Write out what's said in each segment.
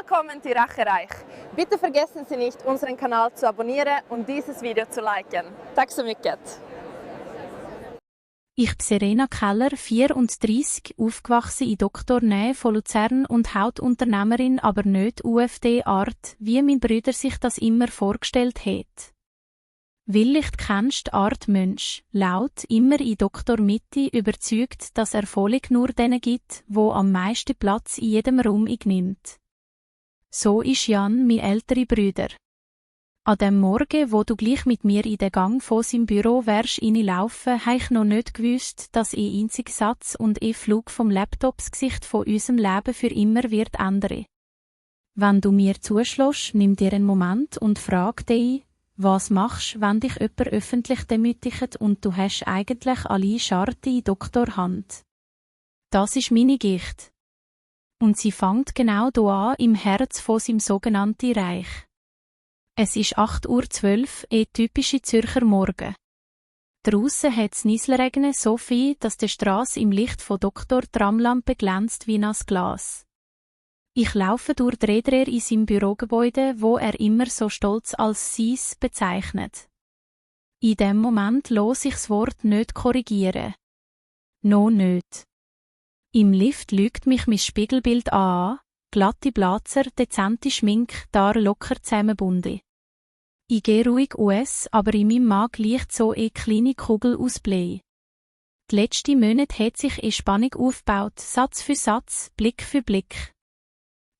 Willkommen in Rachereich. Bitte vergessen Sie nicht, unseren Kanal zu abonnieren und dieses Video zu liken. Tack så mycket. Ich bin Serena Keller, 34, aufgewachsen in Doktornähe von Luzern und Hautunternehmerin, aber nicht UFD-Art, wie mein Bruder sich das immer vorgestellt hat. Weil ich kennst Art Mensch, laut, immer in Doktormitte, überzeugt, dass Erfolg nur denen gibt, wo am meisten Platz in jedem Raum einnimmt. So ist Jan, mein ältere Bruder. An dem Morgen, wo du gleich mit mir in den Gang von seinem Büro wärst reinlaufen, habe ich noch nicht gewusst, dass einziger Satz und Flug vom Laptop das Gesicht von unserem Leben für immer wird ändern. Wenn du mir zuschlägst, nimm dir einen Moment und frag dich, was machst, wenn dich jemand öffentlich demütigt und du hast eigentlich alle Scharte in Doktorhand. Das ist meine Gicht. Und sie fängt genau hier an, im Herz von seinem sogenannten Reich. Es ist 8:12 Uhr, typische Zürcher Morgen. Draussen hat es Nieselregnen so viel, dass die Strasse im Licht von Doktor Tramlampe glänzt wie ein Glas. Ich laufe durch die Räder in seinem Bürogebäude, wo er immer so stolz als «Sis» bezeichnet. In dem Moment los ich das Wort nicht korrigieren. No nicht. Im Lift lügt mich mein Spiegelbild an, glatte Blazer, dezente Schmink, da locker zusammenbunden. Ich gehe ruhig US, aber in meinem Magen liegt so eine kleine Kugel aus Blei. Die letzten Monate hat sich Spannung aufgebaut, Satz für Satz, Blick für Blick.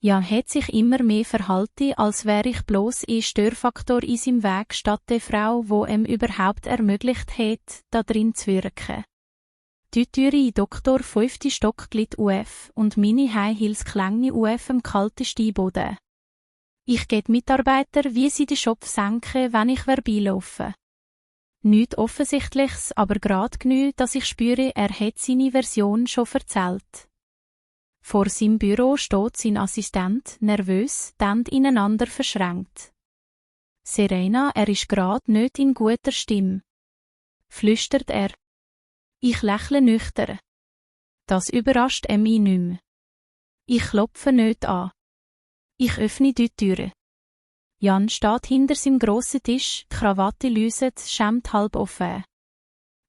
Ja, hat sich immer mehr verhalten, als wäre ich bloß ein Störfaktor in seinem Weg statt der Frau, wo ihm überhaupt ermöglicht hat, da drin zu wirken. Die Türe in Doktor 5. Stock glitt auf und meine High Heels klängen auf im kalten Steinboden. Ich gehe die Mitarbeiter, wie sie den Schopf senken, wenn ich vorbeilaufe. Nichts Offensichtliches, aber gerade genug, dass ich spüre, er hat seine Version schon erzählt. Vor seinem Büro steht sein Assistent, nervös, die Hände ineinander verschränkt. Serena, er ist gerade nicht in guter Stimme. Flüstert er. Ich lächle nüchtern. Das überrascht mich nicht mehr. Ich klopfe nicht an. Ich öffne die Türe. Jan steht hinter seinem grossen Tisch, die Krawatte läutet, schämt halb offen.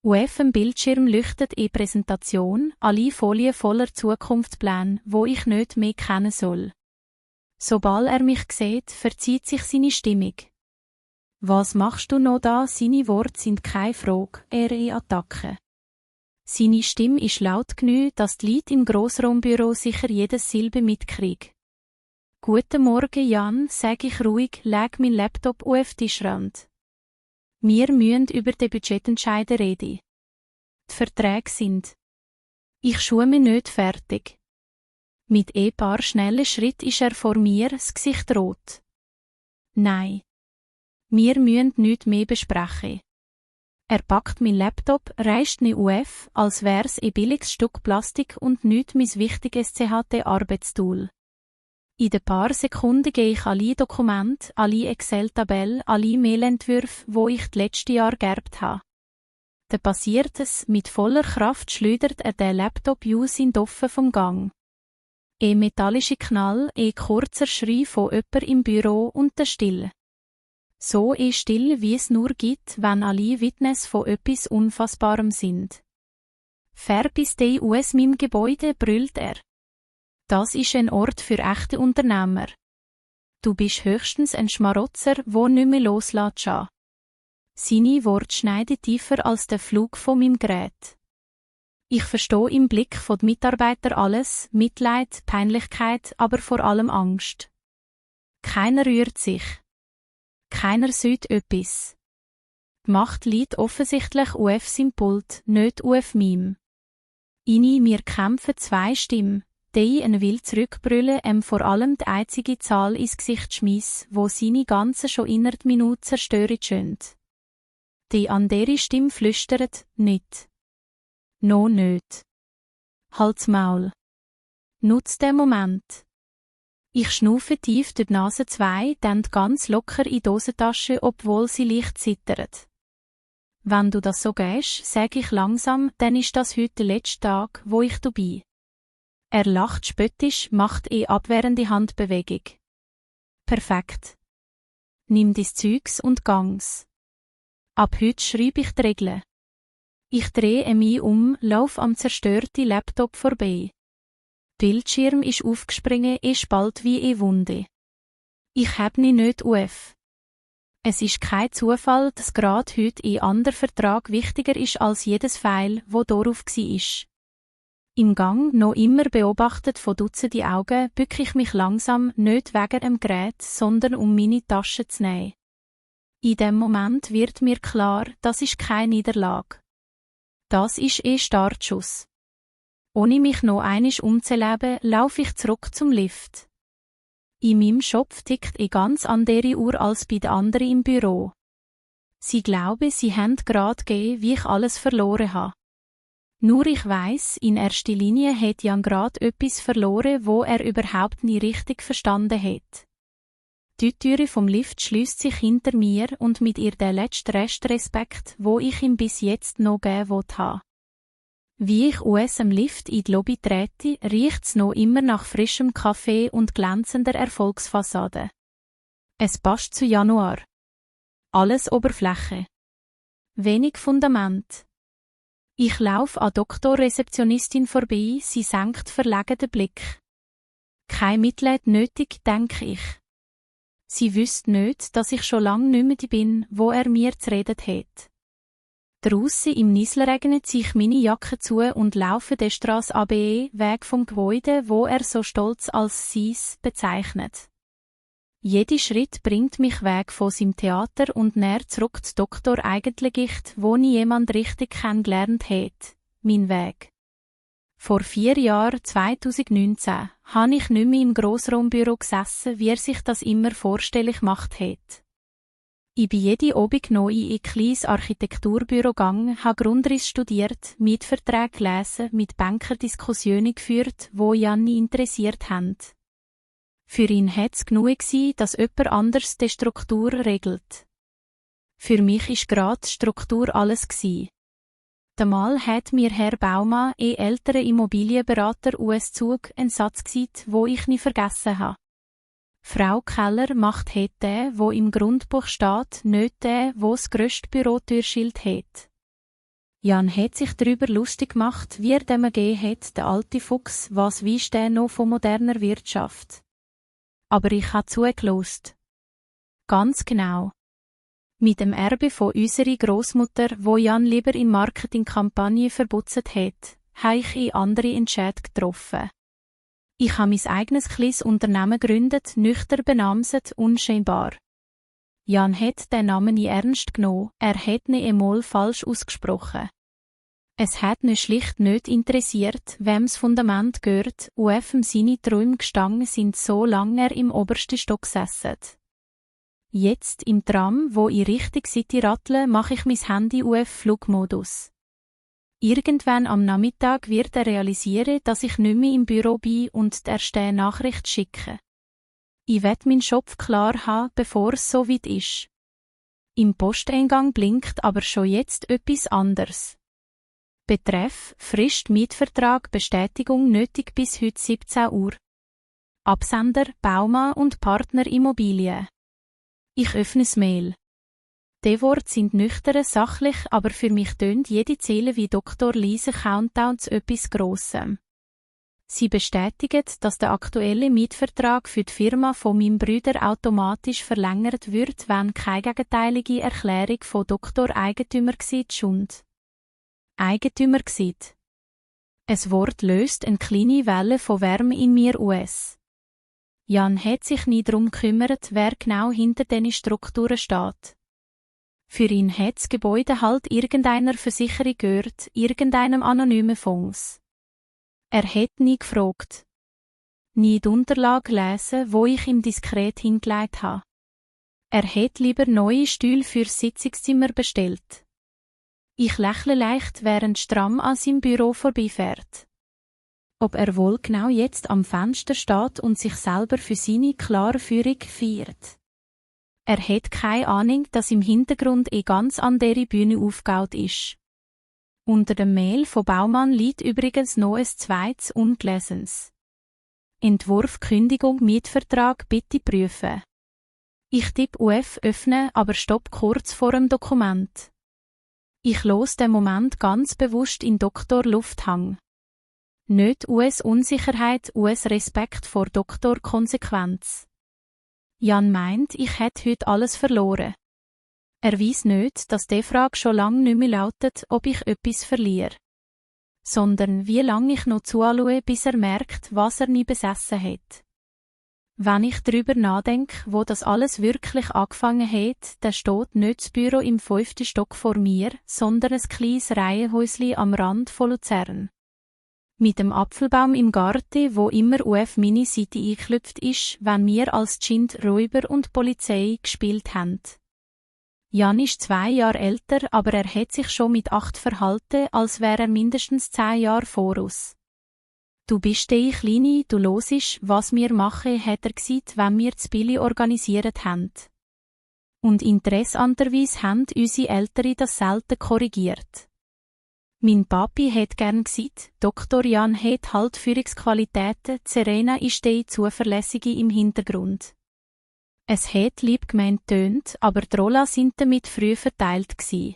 Auf dem Bildschirm leuchtet eine Präsentation, alle Folien voller Zukunftspläne, wo ich nicht mehr kennen soll. Sobald er mich sieht, verzieht sich seine Stimmung. Was machst du noch da? Seine Worte sind keine Frage, eher eine Attacke. Seine Stimme ist laut genug, dass die Leute im Grossraumbüro sicher jedes Silbe mitkriegen. Guten Morgen, Jan, sage ich ruhig, leg mein Laptop auf den Tischrand. Wir müssen über den Budgetentscheid reden. Die Verträge sind. Ich schaue mich nicht fertig. Mit ein paar schnellen Schritten ist er vor mir, das Gesicht rot. Nein. Wir müssen nichts mehr besprechen. Er packt mein Laptop, reißt ihn auf, als wär's ein billiges Stück Plastik und nicht mein wichtiges CHT-Arbeitstool. In den paar Sekunden gehe ich alle Dokumente, alle Excel-Tabellen, alle Mailentwürfe, wo ich die letzten Jahre geerbt habe. Dann passiert es, mit voller Kraft schleudert er den Laptop aus in Doffe vom Gang. Ein metallischer Knall, ein kurzer Schrei von jemand im Büro und der Stille. So still, wie es nur gibt, wenn alle Witness von etwas Unfassbarem sind. Verbiss dich aus meinem Gebäude, brüllt er. Das ist ein Ort für echte Unternehmer. Du bist höchstens ein Schmarotzer, wo nicht mehr loslässt. Seine Worte schneiden tiefer als der Flug von meinem Gerät. Ich verstehe im Blick von den Mitarbeitern alles, Mitleid, Peinlichkeit, aber vor allem Angst. Keiner rührt sich. Keiner sagt etwas. Die Macht liegt offensichtlich auf seinem Pult, nicht auf meinem. In mir kämpfen zwei Stimmen. Die will zurückbrüllen, vor allem die einzige Zahl ins Gesicht schmiss, wo seine ganze schon innert Minute zerstört schönt. Die andere Stimme flüstert, nicht. No nicht. Halt's Maul. Nutz den Moment. Ich schnaufe tief durch die Nase zwei, dann ganz locker in die Hosentasche, obwohl sie leicht zittert. Wenn du das so gehst, sag ich langsam, dann ist das heute der letzte Tag, wo ich du bin. Er lacht spöttisch, macht eine abwehrende Handbewegung. Perfekt. Nimm dein Zeugs und gang's. Ab heute schreibe ich die Regeln. Ich drehe mich lauf am zerstörten Laptop vorbei. Bildschirm ist aufgesprungen, Spalt wie Wunde. Ich hab ihn nicht auf. Es ist kein Zufall, dass gerade heute ein anderer Vertrag wichtiger ist als jedes File, wo darauf war. Im Gang, noch immer beobachtet von Dutzenden Augen, bücke ich mich langsam, nicht wegen dem Gerät, sondern um meine Tasche zu nehmen. In dem Moment wird mir klar, das ist keine Niederlage. Das ist Startschuss. Ohne mich noch einmal umzuleben, laufe ich zurück zum Lift. In meinem Schopf tickt eine ganz andere Uhr als bei den anderen im Büro. Sie glauben, sie haben gerade gegeben, wie ich alles verloren habe. Nur ich weiss, in erster Linie hat Jan gerade etwas verloren, wo er überhaupt nie richtig verstanden hat. Die Türe vom Lift schließt sich hinter mir und mit ihr der letzte Rest Respekt, wo ich ihm bis jetzt noch geben wollte. Wie ich aus dem Lift in die Lobby trete, riecht's noch immer nach frischem Kaffee und glänzender Erfolgsfassade. Es passt zu Januar. Alles Oberfläche. Wenig Fundament. Ich laufe an Doktorrezeptionistin vorbei, sie senkt verlegen den Blick. Kein Mitleid nötig, denke ich. Sie wüsste nicht, dass ich schon lange nicht mehr die bin, wo er mir zu reden hat. Draussen im Nieselregen ziehe ich meine Jacke zu und laufe der Strasse ABE, Weg vom Gebäude, wo er so stolz als «Sis» bezeichnet. Jeder Schritt bringt mich weg von seinem Theater und näher zurück zu Doktor Eigentligicht, wo nie jemand richtig kennengelernt hat. Mein Weg. Vor 4 Jahren, 2019, habe ich nicht mehr im Grossraumbüro gesessen, wie er sich das immer vorstellig gemacht hat. Ich bin jede Abend noch in ein kleines Architekturbüro gegangen, habe Grundriss studiert, Mietverträge gelesen, mit Bankern Diskussionen geführt, wo Janni interessiert haben. Für ihn hat es genug gewesen, dass jemand anders die Struktur regelt. Für mich ist gerade Struktur alles gewesen. Einmal hat mir Herr Baumann, ein älterer Immobilienberater US Zug, einen Satz gesagt, wo ich nie vergessen habe. Frau Keller macht den, wo im Grundbuch steht, nicht den, wo das grösste Bürotürschild hat. Jan hat sich darüber lustig gemacht, wie er dem gegeben hat, der alte Fuchs, was weisst der noch von moderner Wirtschaft. Aber ich habe zugelost. Ganz genau. Mit dem Erbe von unserer Grossmutter, wo Jan lieber in Marketingkampagnen verbutzt hat, habe ich eine andere Entscheidung getroffen. Ich habe mein eigenes kleines Unternehmen gegründet, nüchtern benamset, unscheinbar. Jan hat den Namen nie ernst genommen, er hat ihn einmal falsch ausgesprochen. Es hat ihn schlicht nicht interessiert, wem das Fundament gehört, und seine Träume gestanden sind, so lange er im obersten Stock gesessen. Jetzt, im Tram, wo ich Richtung City rattle, mache ich mein Handy auf Flugmodus. Irgendwann am Nachmittag wird er realisieren, dass ich nicht mehr im Büro bin und die erste Nachricht schicke. Ich will meinen Schopf klar haben, bevor es so weit ist. Im Posteingang blinkt aber schon jetzt etwas anderes. Betreff: Frist Mietvertrag Bestätigung nötig bis heute 17 Uhr. Absender: Baumann und Partner Immobilien. Ich öffne das Mail. Die Worte sind nüchtern, sachlich, aber für mich tönt jede Zeile wie Dr. Lise Countdown zu etwas Grossem. Sie bestätigen, dass der aktuelle Mietvertrag für die Firma von meinem Bruder automatisch verlängert wird, wenn keine gegenteilige Erklärung von Dr. Eigentümer Schund. Eigentümer gsit. Ein Wort löst eine kleine Welle von Wärme in mir aus. Jan hat sich nie darum gekümmert, wer genau hinter diesen Strukturen steht. Für ihn hat das Gebäude halt irgendeiner Versicherung gehört, irgendeinem anonymen Fonds. Er hat nie gefragt. Nie die Unterlage gelesen, wo ich ihm diskret hingelegt habe. Er hat lieber neue Stühle fürs Sitzungszimmer bestellt. Ich lächle leicht, während Stramm an seinem Büro vorbeifährt. Ob er wohl genau jetzt am Fenster steht und sich selber für seine klare Führung feiert. Er hat keine Ahnung, dass im Hintergrund eine ganz andere Bühne aufgebaut ist. Unter dem Mail von Baumann liegt übrigens noch ein zweites Ungelesenes. Entwurf Kündigung Mietvertrag bitte prüfen. Ich tippe UF öffnen, aber stopp kurz vor dem Dokument. Ich los den Moment ganz bewusst in Doktor Lufthang. Nicht US Unsicherheit, US Respekt vor Doktor Konsequenz. Jan meint, ich hätte heute alles verloren. Er weiss nicht, dass die Frage schon lange nicht mehr lautet, ob ich etwas verliere. Sondern wie lange ich noch zuschaue, bis er merkt, was er nie besessen hat. Wenn ich darüber nachdenke, wo das alles wirklich angefangen hat, dann steht nicht das Büro im 5. Stock vor mir, sondern ein kleines Reihenhäuschen am Rand von Luzern. Mit dem Apfelbaum im Garten, wo immer UF Mini-Seite eingeklüpft ist, wenn wir als Kind Räuber und Polizei gespielt haben. Jan ist 2 Jahre älter, aber er hat sich schon mit 8 verhalten, als wäre er mindestens 10 Jahre voraus. Du bist die Kleine, du hörst, was wir machen, hat er gesagt, wenn wir das Billy organisiert haben. Und interessanterweise haben unsere Eltern das selten korrigiert. Mein Papi hat gern gesagt, Dr. Jan hat halt Führungsqualitäten, Serena ist die Zuverlässige im Hintergrund. Es hat lieb gemeint tönt, aber die Rollen sind damit früh verteilt gsi.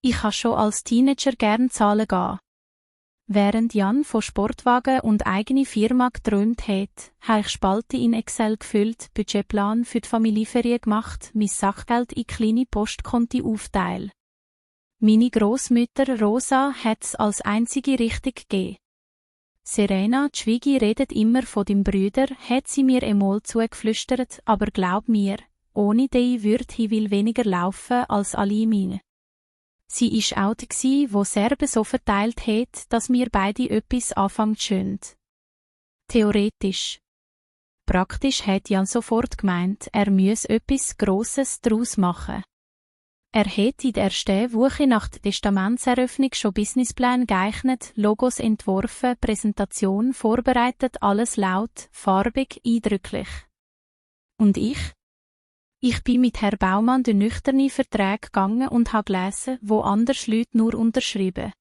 Ich ha schon als Teenager gern Zahlen gehen. Während Jan von Sportwagen und eigene Firma geträumt hat, habe ich Spalten in Excel gefüllt, Budgetplan für die Familienferien gemacht, mein Sachgeld in kleine Postkonti aufteil. Meine Grossmutter Rosa hat's als einzige richtig gegeben. Serena, die Schwiegi, redet immer von dem Brüder, hat sie mir einmal zugeflüstert, aber glaub mir, ohne die würde ich viel weniger laufen als alle meine. Sie ist auch die, wo Serben so verteilt hat, dass mir beide etwas anfangen schönt. Theoretisch. Praktisch hat Jan sofort gemeint, er müsse etwas Grosses daraus machen. Er hat in der ersten Woche nach der Testamentseröffnung schon Businessplan gezeichnet, Logos entworfen, Präsentation vorbereitet, alles laut, farbig, eindrücklich. Und ich? Ich bin mit Herr Baumann den nüchternen Vertrag gegangen und habe gelesen, wo anders Leute nur unterschrieben.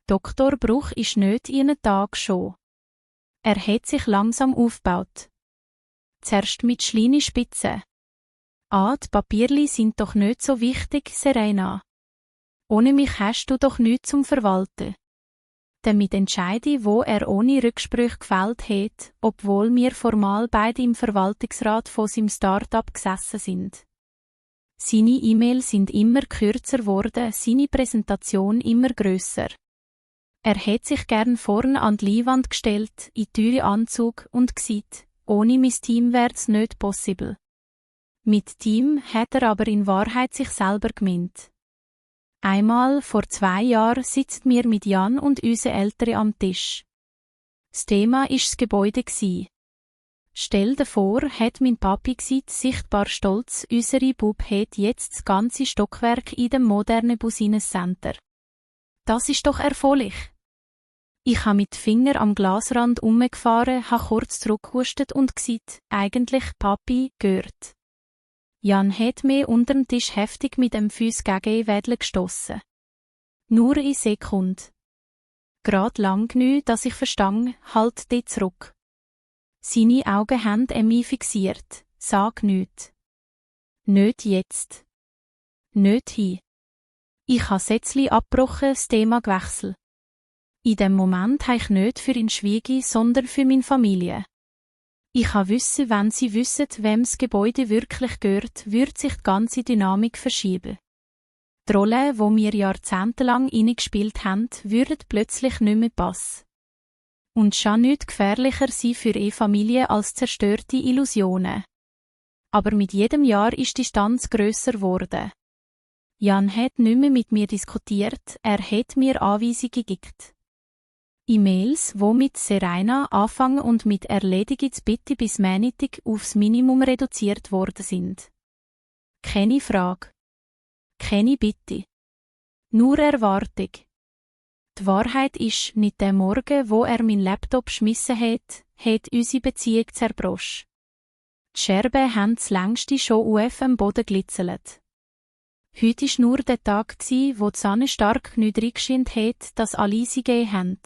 Dr. Bruch ist nicht in einem Tag schon. Er hat sich langsam aufgebaut. Zuerst mit kleinen Spitzen. Die Papierli sind doch nicht so wichtig, Serena. Ohne mich hast du doch nichts zum Verwalten. Damit entscheide, wo er ohne Rücksprüche gefällt hat, obwohl wir formal beide im Verwaltungsrat von seinem Start-up gesessen sind. Seine E-Mails sind immer kürzer worden, seine Präsentation immer grösser. Er hat sich gern vorn an die Leinwand gestellt, in teure Anzug und gesagt, ohne mein Team wär's nicht possible. Mit Team hat er aber in Wahrheit sich selber gemeint. Einmal, vor 2 Jahren, sitzen wir mit Jan und unseren Eltern am Tisch. Das Thema war das Gebäude. Stell dir vor, hat mein Papi gesagt, sichtbar stolz, unsere Bub hat jetzt das ganze Stockwerk in dem modernen Business Center. Das ist doch erfolgreich. Ich habe mit Finger am Glasrand umgefahren, habe kurz zurückgehustet und gesagt, eigentlich Papi, gehört. Jan hat mir unterm Tisch heftig mit dem Fuß gegen Wädle gestossen. Nur in Sekunden. Grad lang genug, dass ich verstand, halt dich zurück. Seine Augen haben mich fixiert, sag nichts. Nicht jetzt. Nicht hin. Ich habe Sätzli abgebrochen, das Thema gewechselt. In dem Moment habe ich nicht für ihn Schwiegi, sondern für meine Familie. Ich kann wissen, wenn sie wissen, wem das Gebäude wirklich gehört, wird sich die ganze Dynamik verschieben. Die Rolle, die wir jahrzehntelang gespielt haben, würde plötzlich nicht mehr passen. Und schon nicht gefährlicher sein für eine Familie als zerstörte Illusionen. Aber mit jedem Jahr ist die Distanz grösser geworden. Jan hat nicht mehr mit mir diskutiert, er hat mir Anweisungen gegeben. E-Mails, die mit Serena anfangen und mit Erledigt bitte bis Montag aufs Minimum reduziert worden sind. Keine Frage. Keine Bitte. Nur Erwartung. Die Wahrheit ist, nicht der Morgen, wo er meinen Laptop geschmissen hat unsere Beziehung zerbrochen. Die Scherben haben das längste schon auf am Boden glitzert. Heute war nur der Tag, wo die Sonne stark genug reingeschienen hat, dass alle sie gegeben haben.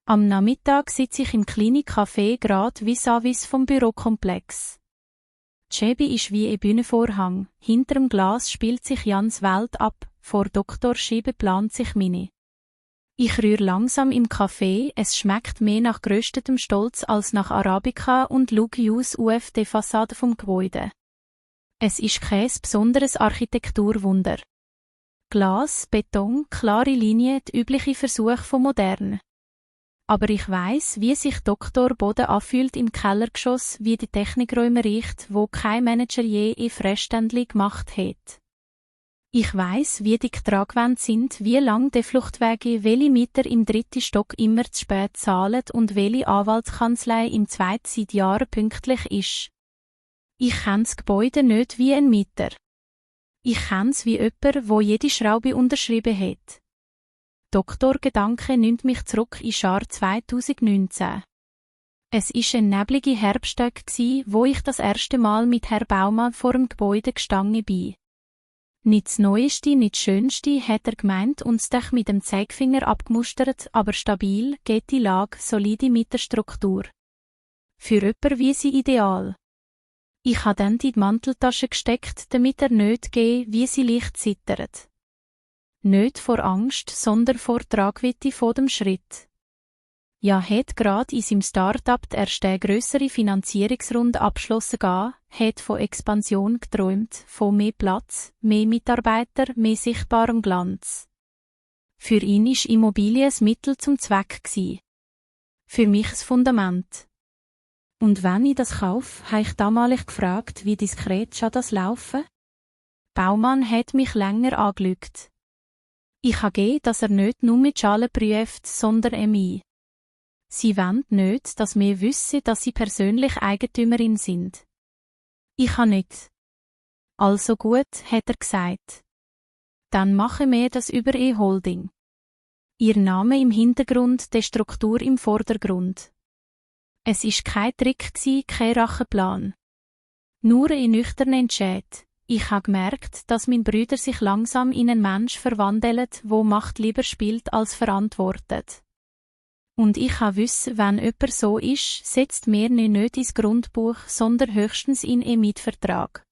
Am Nachmittag sitze ich im kleinen Café grad vis-à-vis vom Bürokomplex. Die Scheibe ist wie ein Bühnenvorhang, hinterm Glas spielt sich Jans Welt ab, vor Dr. Scheibe plant sich meine. Ich rühre langsam im Kaffee, es schmeckt mehr nach geröstetem Stolz als nach Arabica und schaue aus auf die Fassade vom Gebäude. Es ist kein besonderes Architekturwunder. Glas, Beton, klare Linien, die übliche Versuch von modern. Aber ich weiss, wie sich Dr. Boden anfühlt im Kellergeschoss, wie die Technikräume riecht, wo kein Manager je in Fressständli gemacht hat. Ich weiss, wie die Tragwände sind, wie lang die Fluchtwege, welche Mieter im 3. Stock immer zu spät zahlen und welche Anwaltskanzlei im 2. seit Jahren pünktlich ist. Ich kenne das Gebäude nicht wie ein Mieter. Ich kenne es wie jemand, wo jede Schraube unterschrieben hat. Doktorgedanke nimmt mich zurück ins Jahr 2019. Es war ein nebliger Herbsttag, wo ich das erste Mal mit Herr Baumann vor dem Gebäude gestanden bin. Nicht das Neueste, nicht das Schönste, hat er gemeint und das Dach mit dem Zeigefinger abgemustert, aber stabil, gute Lage, solide Mittelstruktur. Für jemanden wie sie ideal. Ich habe dann in die Manteltasche gesteckt, damit er nicht geht, wie sie leicht zittert. Nicht vor Angst, sondern vor Tragweite von dem Schritt. Ja, hat gerade in seinem Start-up die erste grössere Finanzierungsrunde abgeschlossen gehabt, hat von Expansion geträumt, von mehr Platz, mehr Mitarbeiter, mehr sichtbarem Glanz. Für ihn ist Immobilie ein Mittel zum Zweck gewesen. Für mich das Fundament. Und wenn ich das kaufe, habe ich damalig gefragt, wie diskret soll das laufen? Baumann hat mich länger angeschaut. Ich habe gegeben, dass er nicht nur mit Schalen prüft, sondern mich. Sie wollen nicht, dass wir wissen, dass sie persönlich Eigentümerin sind. Ich habe nicht. Also gut, hat er gesagt. Dann machen wir das über E-Holding. Ihr Name im Hintergrund, die Struktur im Vordergrund. Es ist kein Trick, kein Rachenplan. Nur ein nüchterner Entscheid. Ich habe gemerkt, dass mein Bruder sich langsam in einen Mensch verwandelt, wo Macht lieber spielt als verantwortet. Und ich habe wissen, wenn jemand so ist, setzt mir nicht ins Grundbuch, sondern höchstens in einen Mietvertrag.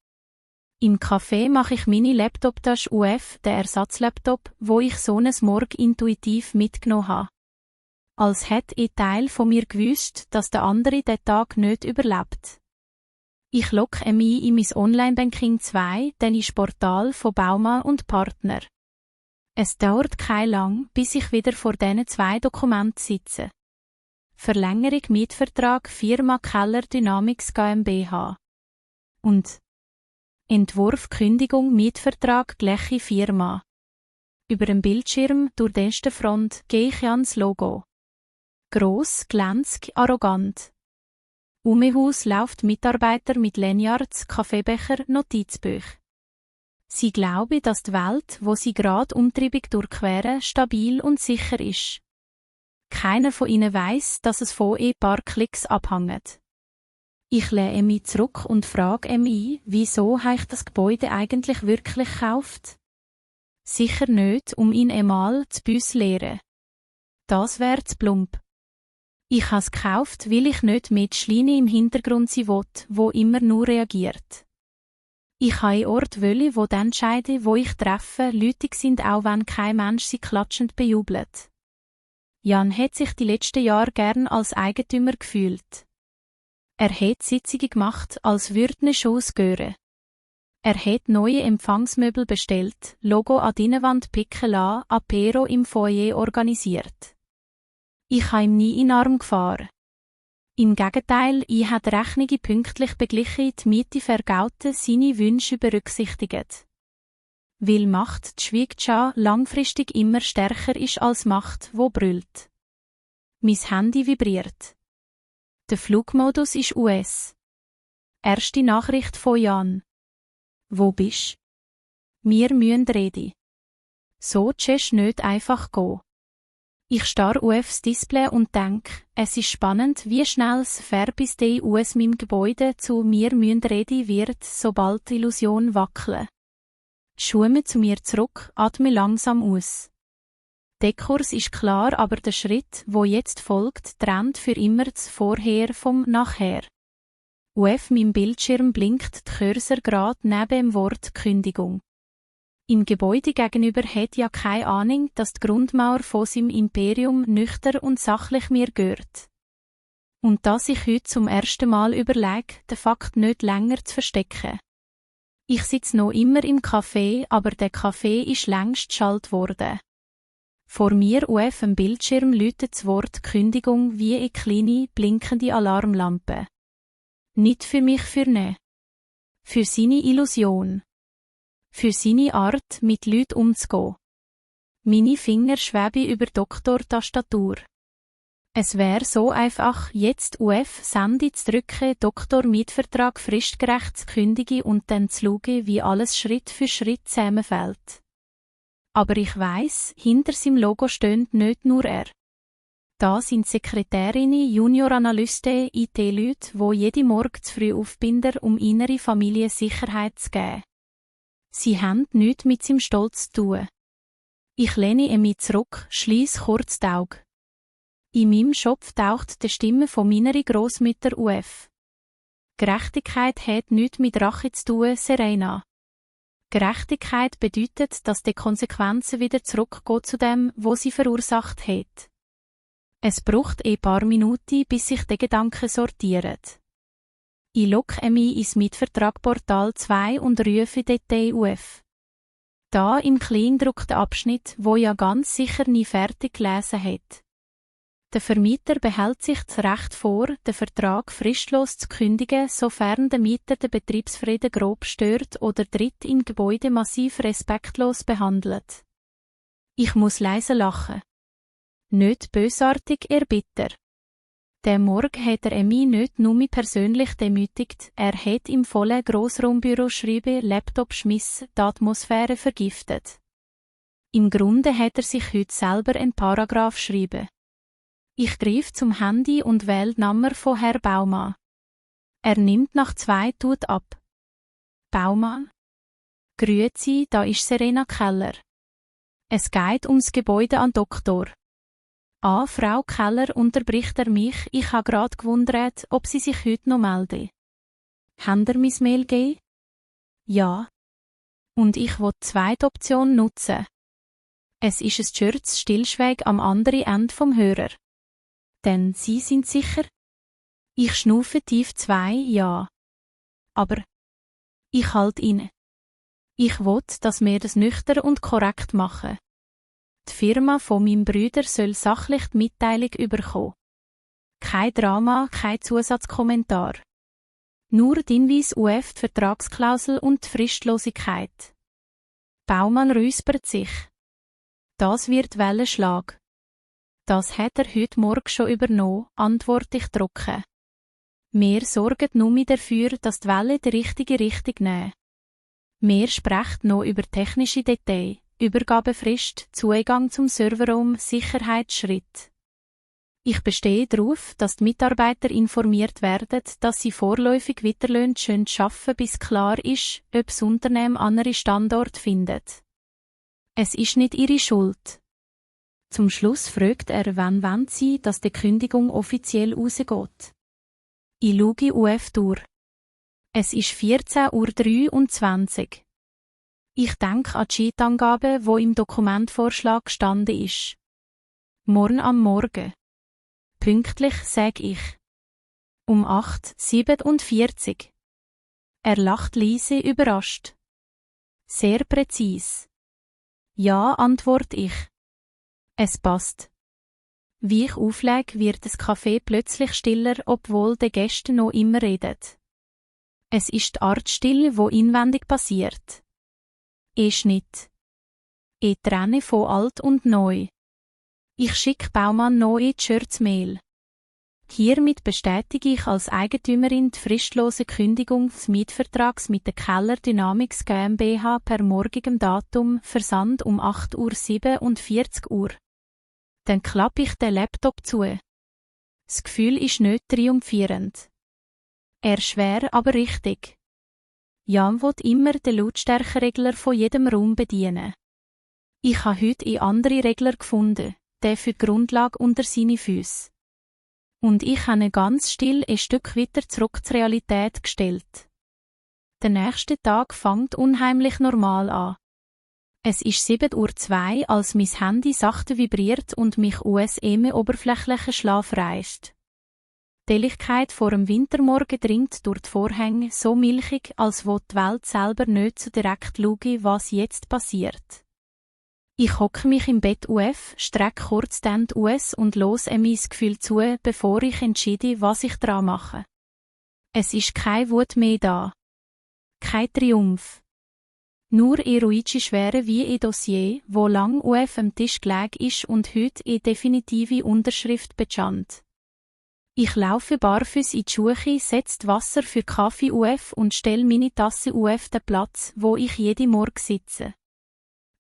Im Café mache ich meine Laptoptasche auf, den Ersatzlaptop, wo ich so ein Morgen intuitiv mitgenommen habe. Als hätte ein Teil von mir gewusst, dass der andere den Tag nicht überlebt. Ich logge mich in mein Online-Banking 2, dann ins Portal von Baumann und Partner. Es dauert kein lang, bis ich wieder vor diesen 2 Dokumenten sitze. Verlängerung Mietvertrag Firma Keller Dynamics GmbH. Und Entwurf Kündigung Mietvertrag gleiche Firma. Über dem Bildschirm durch die erste Front gehe ich ans Logo. Gross, glänzig, arrogant. Um mein Haus läuft Mitarbeiter mit Lanyards, Kaffeebecher, Notizbücher. Sie glauben, dass die Welt, wo sie gerade umtriebig durchqueren, stabil und sicher ist. Keiner von ihnen weiss, dass es von ein paar Klicks abhängt. Ich lehne mich zurück und frage mich, wieso habe ich das Gebäude eigentlich wirklich gekauft? Sicher nicht, um ihn einmal zu Büs lehren. Das wäre zu plump. Ich habe es gekauft, weil ich nicht mit Schleine im Hintergrund sein will, wo immer nur reagiert. Ich habe einen Ort wollen, wo die Entscheide, wo ich treffe, lütig sind, auch wenn kein Mensch sie klatschend bejubelt. Jan hat sich die letzten Jahre gern als Eigentümer gefühlt. Er hat Sitzungen gemacht, als würden Shows gehören. Er hat neue Empfangsmöbel bestellt, Logo an die Innenwand picken lassen, Apero im Foyer organisiert. Ich habe ihm nie in den Arm gefahren. Im Gegenteil, ich habe die Rechnungen pünktlich beglichen, die Miete vergauten, seine Wünsche berücksichtigt. Weil Macht, die Schwiegtscha, langfristig immer stärker ist als Macht, wo brüllt. Mein Handy vibriert. Der Flugmodus ist US. Erste Nachricht von Jan. Wo bist? Wir müssen reden. So tschest nicht einfach gehen. Ich starre aufs Display und denke, es ist spannend, wie schnell es bis die aus meinem Gebäude zu «mir müssen reden» wird, sobald die Illusion wackelt. Schuhe zu mir zurück, atme langsam aus. Der Kurs ist klar, aber der Schritt, wo jetzt folgt, trennt für immer das Vorher vom Nachher. Auf meinem Bildschirm blinkt der Cursor gerade neben dem Wort Kündigung. Im Gebäude gegenüber hat ja keine Ahnung, dass die Grundmauer von seinem Imperium nüchtern und sachlich mir gehört. Und dass ich heute zum ersten Mal überlege, den Fakt nicht länger zu verstecken. Ich sitze noch immer im Café, aber der Kaffee ist längst schalt worden. Vor mir auf dem Bildschirm läutet das Wort Kündigung wie eine kleine, blinkende Alarmlampe. Nicht für mich fürne. Für seine Illusion. Für seine Art, mit Leuten umzugehen. Meine Finger schweben über Doktor-Tastatur. Es wäre so einfach, jetzt auf Sende zu drücken, Doktor-Mietvertrag fristgerecht zu kündigen und dann zu schauen, wie alles Schritt für Schritt zusammenfällt. Aber ich weiss, hinter seinem Logo steht nicht nur er. Da sind Sekretärinnen, Junioranalysten, IT-Leute, die jeden Morgen zu früh aufbinden, um innere Familiensicherheit zu geben. Sie haben nichts mit seinem Stolz zu tun. Ich lehne mich zurück, schliesse kurz die Augen. In meinem Schopf taucht die Stimme von meiner Grossmutter auf. Gerechtigkeit hat nichts mit Rache zu tun, Serena. Gerechtigkeit bedeutet, dass die Konsequenzen wieder zurückgehen zu dem, was sie verursacht hat. Es braucht ein paar Minuten, bis sich die Gedanken sortieren. Ich logge mich ins Mietvertragportal 2 und rufe Detail auf. Da im kleingedruckten Abschnitt, wo ja ganz sicher nie fertig gelesen hat. Der Vermieter behält sich das Recht vor, den Vertrag fristlos zu kündigen, sofern der Mieter den Betriebsfrieden grob stört oder Dritt im Gebäude massiv respektlos behandelt. Ich muss leise lachen. Nicht bösartig, erbitter. Der Morgen hat er mich nicht nur persönlich demütigt, er hat im vollen Grossraumbüro schreiben, Laptop schmissen, die Atmosphäre vergiftet. Im Grunde hat er sich heute selber einen Paragraph schreiben. Ich greife zum Handy und wähle die Nummer von Herr Baumann. Er nimmt nach 2 Tut ab. Baumann? Grüezi, da ist Serena Keller. Es geht ums Gebäude an Doktor. Frau Keller, unterbricht er mich, ich habe gerade gewundert, ob Sie sich heute noch melden. Habt ihr mein Mail gegeben? Ja. Und ich will die zweite Option nutzen. Es ist ein Schürz stillschweig am anderen Ende vom Hörer. Denn Sie sind sicher? Ich schnufe tief 2, ja. Aber ich halt inne. Ich will, dass wir das nüchtern und korrekt machen. Die Firma von meinem Bruder soll sachlich die Mitteilung überkommen. Kein Drama, kein Zusatzkommentar. Nur die Hinweis auf die Vertragsklausel und die Fristlosigkeit. Baumann räuspert sich. Das wird Wellenschlag. Das hat er heute Morgen schon übernommen, antworte ich trocken. Wir sorgen nur dafür, dass die Wellen die richtige Richtung nehmen. Wir sprechen noch über technische Details, Übergabefrist, Zugang zum Serverraum, Sicherheitsschritt. Ich bestehe darauf, dass die Mitarbeiter informiert werden, dass sie vorläufig weiterlöhnt schön arbeiten, bis klar ist, ob das Unternehmen andere Standort findet. Es ist nicht ihre Schuld. Zum Schluss fragt er, wann wollen sie, dass die Kündigung offiziell rausgeht. Ich schaue auf die Uhr. Es ist 14:23 Uhr. Ich denke an die Zeitangabe, wo im Dokumentvorschlag gestanden ist. Morgen am Morgen. Pünktlich, sage ich. Um 8:47 Uhr. Er lacht leise überrascht. Sehr präzis. Ja, antworte ich. Es passt. Wie ich auflege, wird das Café plötzlich stiller, obwohl die Gäste noch immer reden. Es ist die Art Stille, wo inwendig passiert. Schnitt. Trenne von alt und neu. Ich schicke Baumann noch die Shirts-Mail. Hiermit bestätige ich als Eigentümerin die fristlose Kündigung des Mietvertrags mit der Keller Dynamics GmbH per morgigem Datum, Versand um 8:47 Uhr. Dann klappe ich den Laptop zu. Das Gefühl ist nicht triumphierend. Er schwer, aber richtig. Jan will immer den Lautstärkeregler von jedem Raum bedienen. Ich habe heute einen anderen Regler gefunden, der für die Grundlage unter seine Füße. Und ich habe ganz still ein Stück weiter zurück zur Realität gestellt. Der nächste Tag fängt unheimlich normal an. Es ist 7:02 Uhr, als mein Handy sachte vibriert und mich aus oberflächlichen Schlaf reißt. Die Helligkeit vor dem Wintermorgen dringt durch die Vorhänge so milchig, als wo die Welt selber nicht so direkt schaue, was jetzt passiert. Ich hocke mich im Bett auf, strecke kurz die Hände aus und los mein Gefühl zu, bevor ich entscheide, was ich dran mache. Es ist keine Wut mehr da. Kein Triumph. Nur eroische Schwere wie ein Dossier, wo lang auf dem Tisch gelegen ist und heute eine definitive Unterschrift bestand. Ich laufe barfuß in die Schuhe, setze Wasser für Kaffee auf und stelle meine Tasse auf den Platz, wo ich jeden Morgen sitze.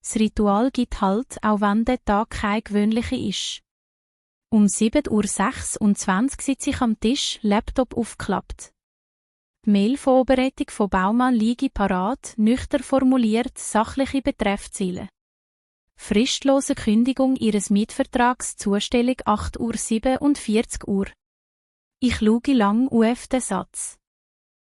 Das Ritual gibt Halt, auch wenn der Tag kein gewöhnlicher ist. Um 7:26 Uhr sitze ich am Tisch, Laptop aufgeklappt. Die Mail-Vorbereitung von Baumann liege parat, nüchtern formuliert, sachliche Betreffziele. Fristlose Kündigung ihres Mietvertrags, Zustellung 8:47 Uhr. Ich schaue lang auf den Satz.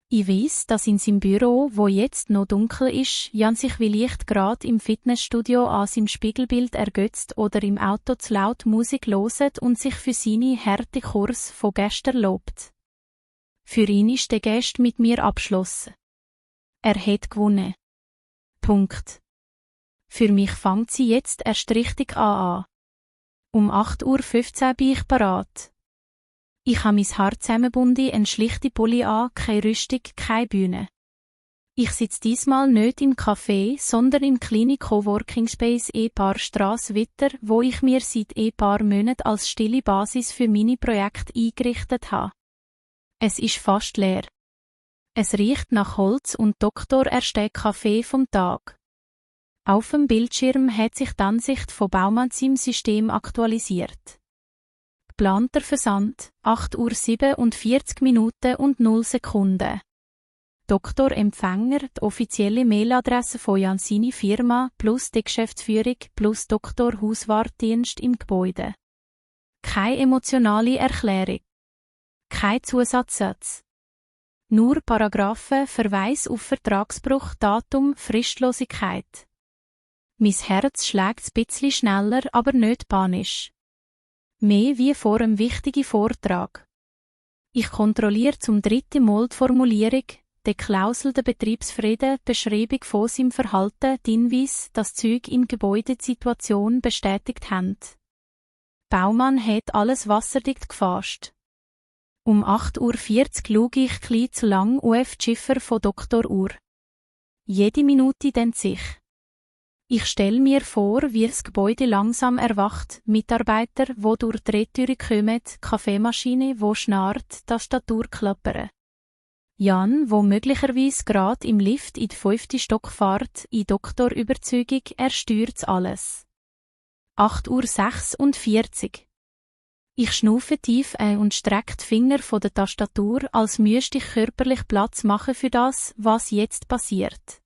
Ich weiss, dass in seinem Büro, wo jetzt noch dunkel ist, Jan sich vielleicht gerade im Fitnessstudio an seinem Spiegelbild ergötzt oder im Auto zu laut Musik loset und sich für seine harte Kurs von gestern lobt. Für ihn ist der Gast mit mir abgeschlossen. Er hat gewonnen. Punkt. Für mich fängt sie jetzt erst richtig an. Um 8:15 Uhr bin ich parat. Ich habe mein Haar zusammengebunden, ein schlichte Pulli an, keine Rüstung, keine Bühne. Ich sitze diesmal nicht im Café, sondern im kleinen Coworking Space Ehepaar Strasse Witter, wo ich mir seit ein paar Monaten als stille Basis für meine Projekte eingerichtet habe. Es ist fast leer. Es riecht nach Holz und Doktor ersteht Kaffee vom Tag. Auf dem Bildschirm hat sich die Ansicht von Baumanns im System aktualisiert. Geplanter Versand, 8:47 und 0 Sekunden. Doktor Empfänger, die offizielle Mailadresse von Jansini Firma plus die Geschäftsführung plus Doktor Hauswartdienst im Gebäude. Keine emotionale Erklärung. Kein Zusatzsatz. Nur Paragraphen, Verweis auf Vertragsbruch, Datum, Fristlosigkeit. Mein Herz schlägt ein bisschen schneller, aber nicht panisch. Mehr wie vor einem wichtigen Vortrag. Ich kontrolliere zum dritten Mal die Formulierung, die Klausel der Betriebsfrieden, Beschreibung von seinem Verhalten, die Hinweis, dass Züge im Gebäude die Situation bestätigt haben. Baumann hat alles wasserdicht gefasst. Um 8:40 Uhr schaue ich klein zu lang auf die Schiffer von Dr. Uhr. Jede Minute dehnt sich. Ich stelle mir vor, wie das Gebäude langsam erwacht, Mitarbeiter, wo durch die Drehtüre kommen, Kaffeemaschine, wo schnarrt, Tastatur klappern. Jan, wo möglicherweise gerade im Lift in den 5. Stock fährt, in Doktorüberzeugung, er steuert alles. 8:46 Uhr. Ich schnaufe tief ein und strecke die Finger von der Tastatur, als müsste ich körperlich Platz machen für das, was jetzt passiert.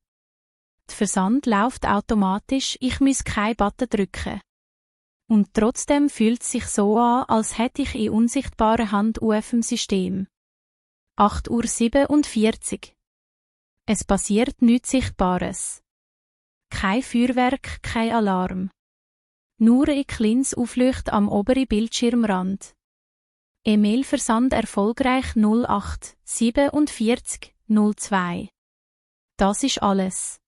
Der Versand läuft automatisch, ich muss keinen Button drücken. Und trotzdem fühlt es sich so an, als hätte ich in unsichtbarer Hand auf dem System. 8:47 Uhr. Es passiert nichts Sichtbares. Kein Feuerwerk, kein Alarm. Nur ein kleines Aufleuchten am oberen Bildschirmrand. E-Mail-Versand erfolgreich 08:47:02. Das ist alles.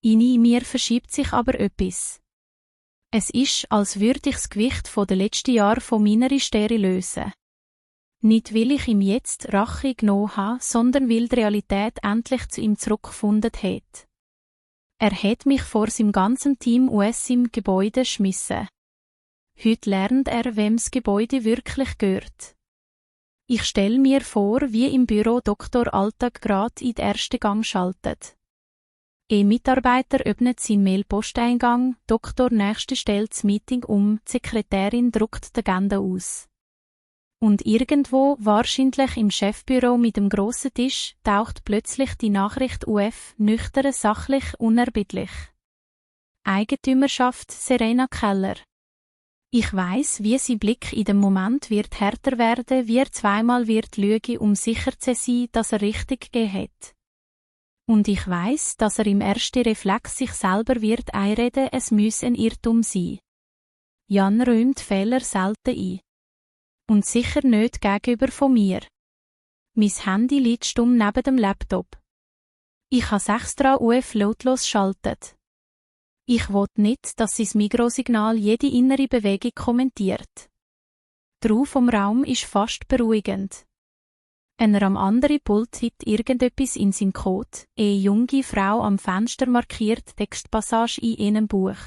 In mir verschiebt sich aber etwas. Es ist, als würde ich das Gewicht von den letzten Jahren von meiner Hysterie lösen. Nicht weil ich ihm jetzt Rache genommen habe, sondern weil die Realität endlich zu ihm zurückgefunden hat. Er hat mich vor seinem ganzen Team aus seinem Gebäude geschmissen. Heute lernt er, wem das Gebäude wirklich gehört. Ich stelle mir vor, wie im Büro Dr. Alltag gerade in den ersten Gang schaltet. Ein Mitarbeiter öffnet seinen Mail-Posteingang, Doktor nächste stellt das Meeting um, die Sekretärin druckt die Agenda aus. Und irgendwo, wahrscheinlich im Chefbüro mit dem grossen Tisch, taucht plötzlich die Nachricht auf, nüchtern, sachlich, unerbittlich. Eigentümerschaft Serena Keller. Ich weiss, wie sein Blick in dem Moment wird härter werden, wie er zweimal wird lügen, um sicher zu sein, dass er richtig gegeben hat. Und ich weiss, dass er im ersten Reflex sich selber wird einreden, es müsse ein Irrtum sein. Jan räumt Fehler selten ein. Und sicher nicht gegenüber von mir. Mein Handy liegt stumm neben dem Laptop. Ich habe extra UF lautlos schaltet. Ich will nicht, dass sein Mikrosignal jede innere Bewegung kommentiert. Die Ruhe vom Raum ist fast beruhigend. Einer am anderen Pult tippt irgendetwas in seinen Code, eine junge Frau am Fenster markiert Textpassage in einem Buch.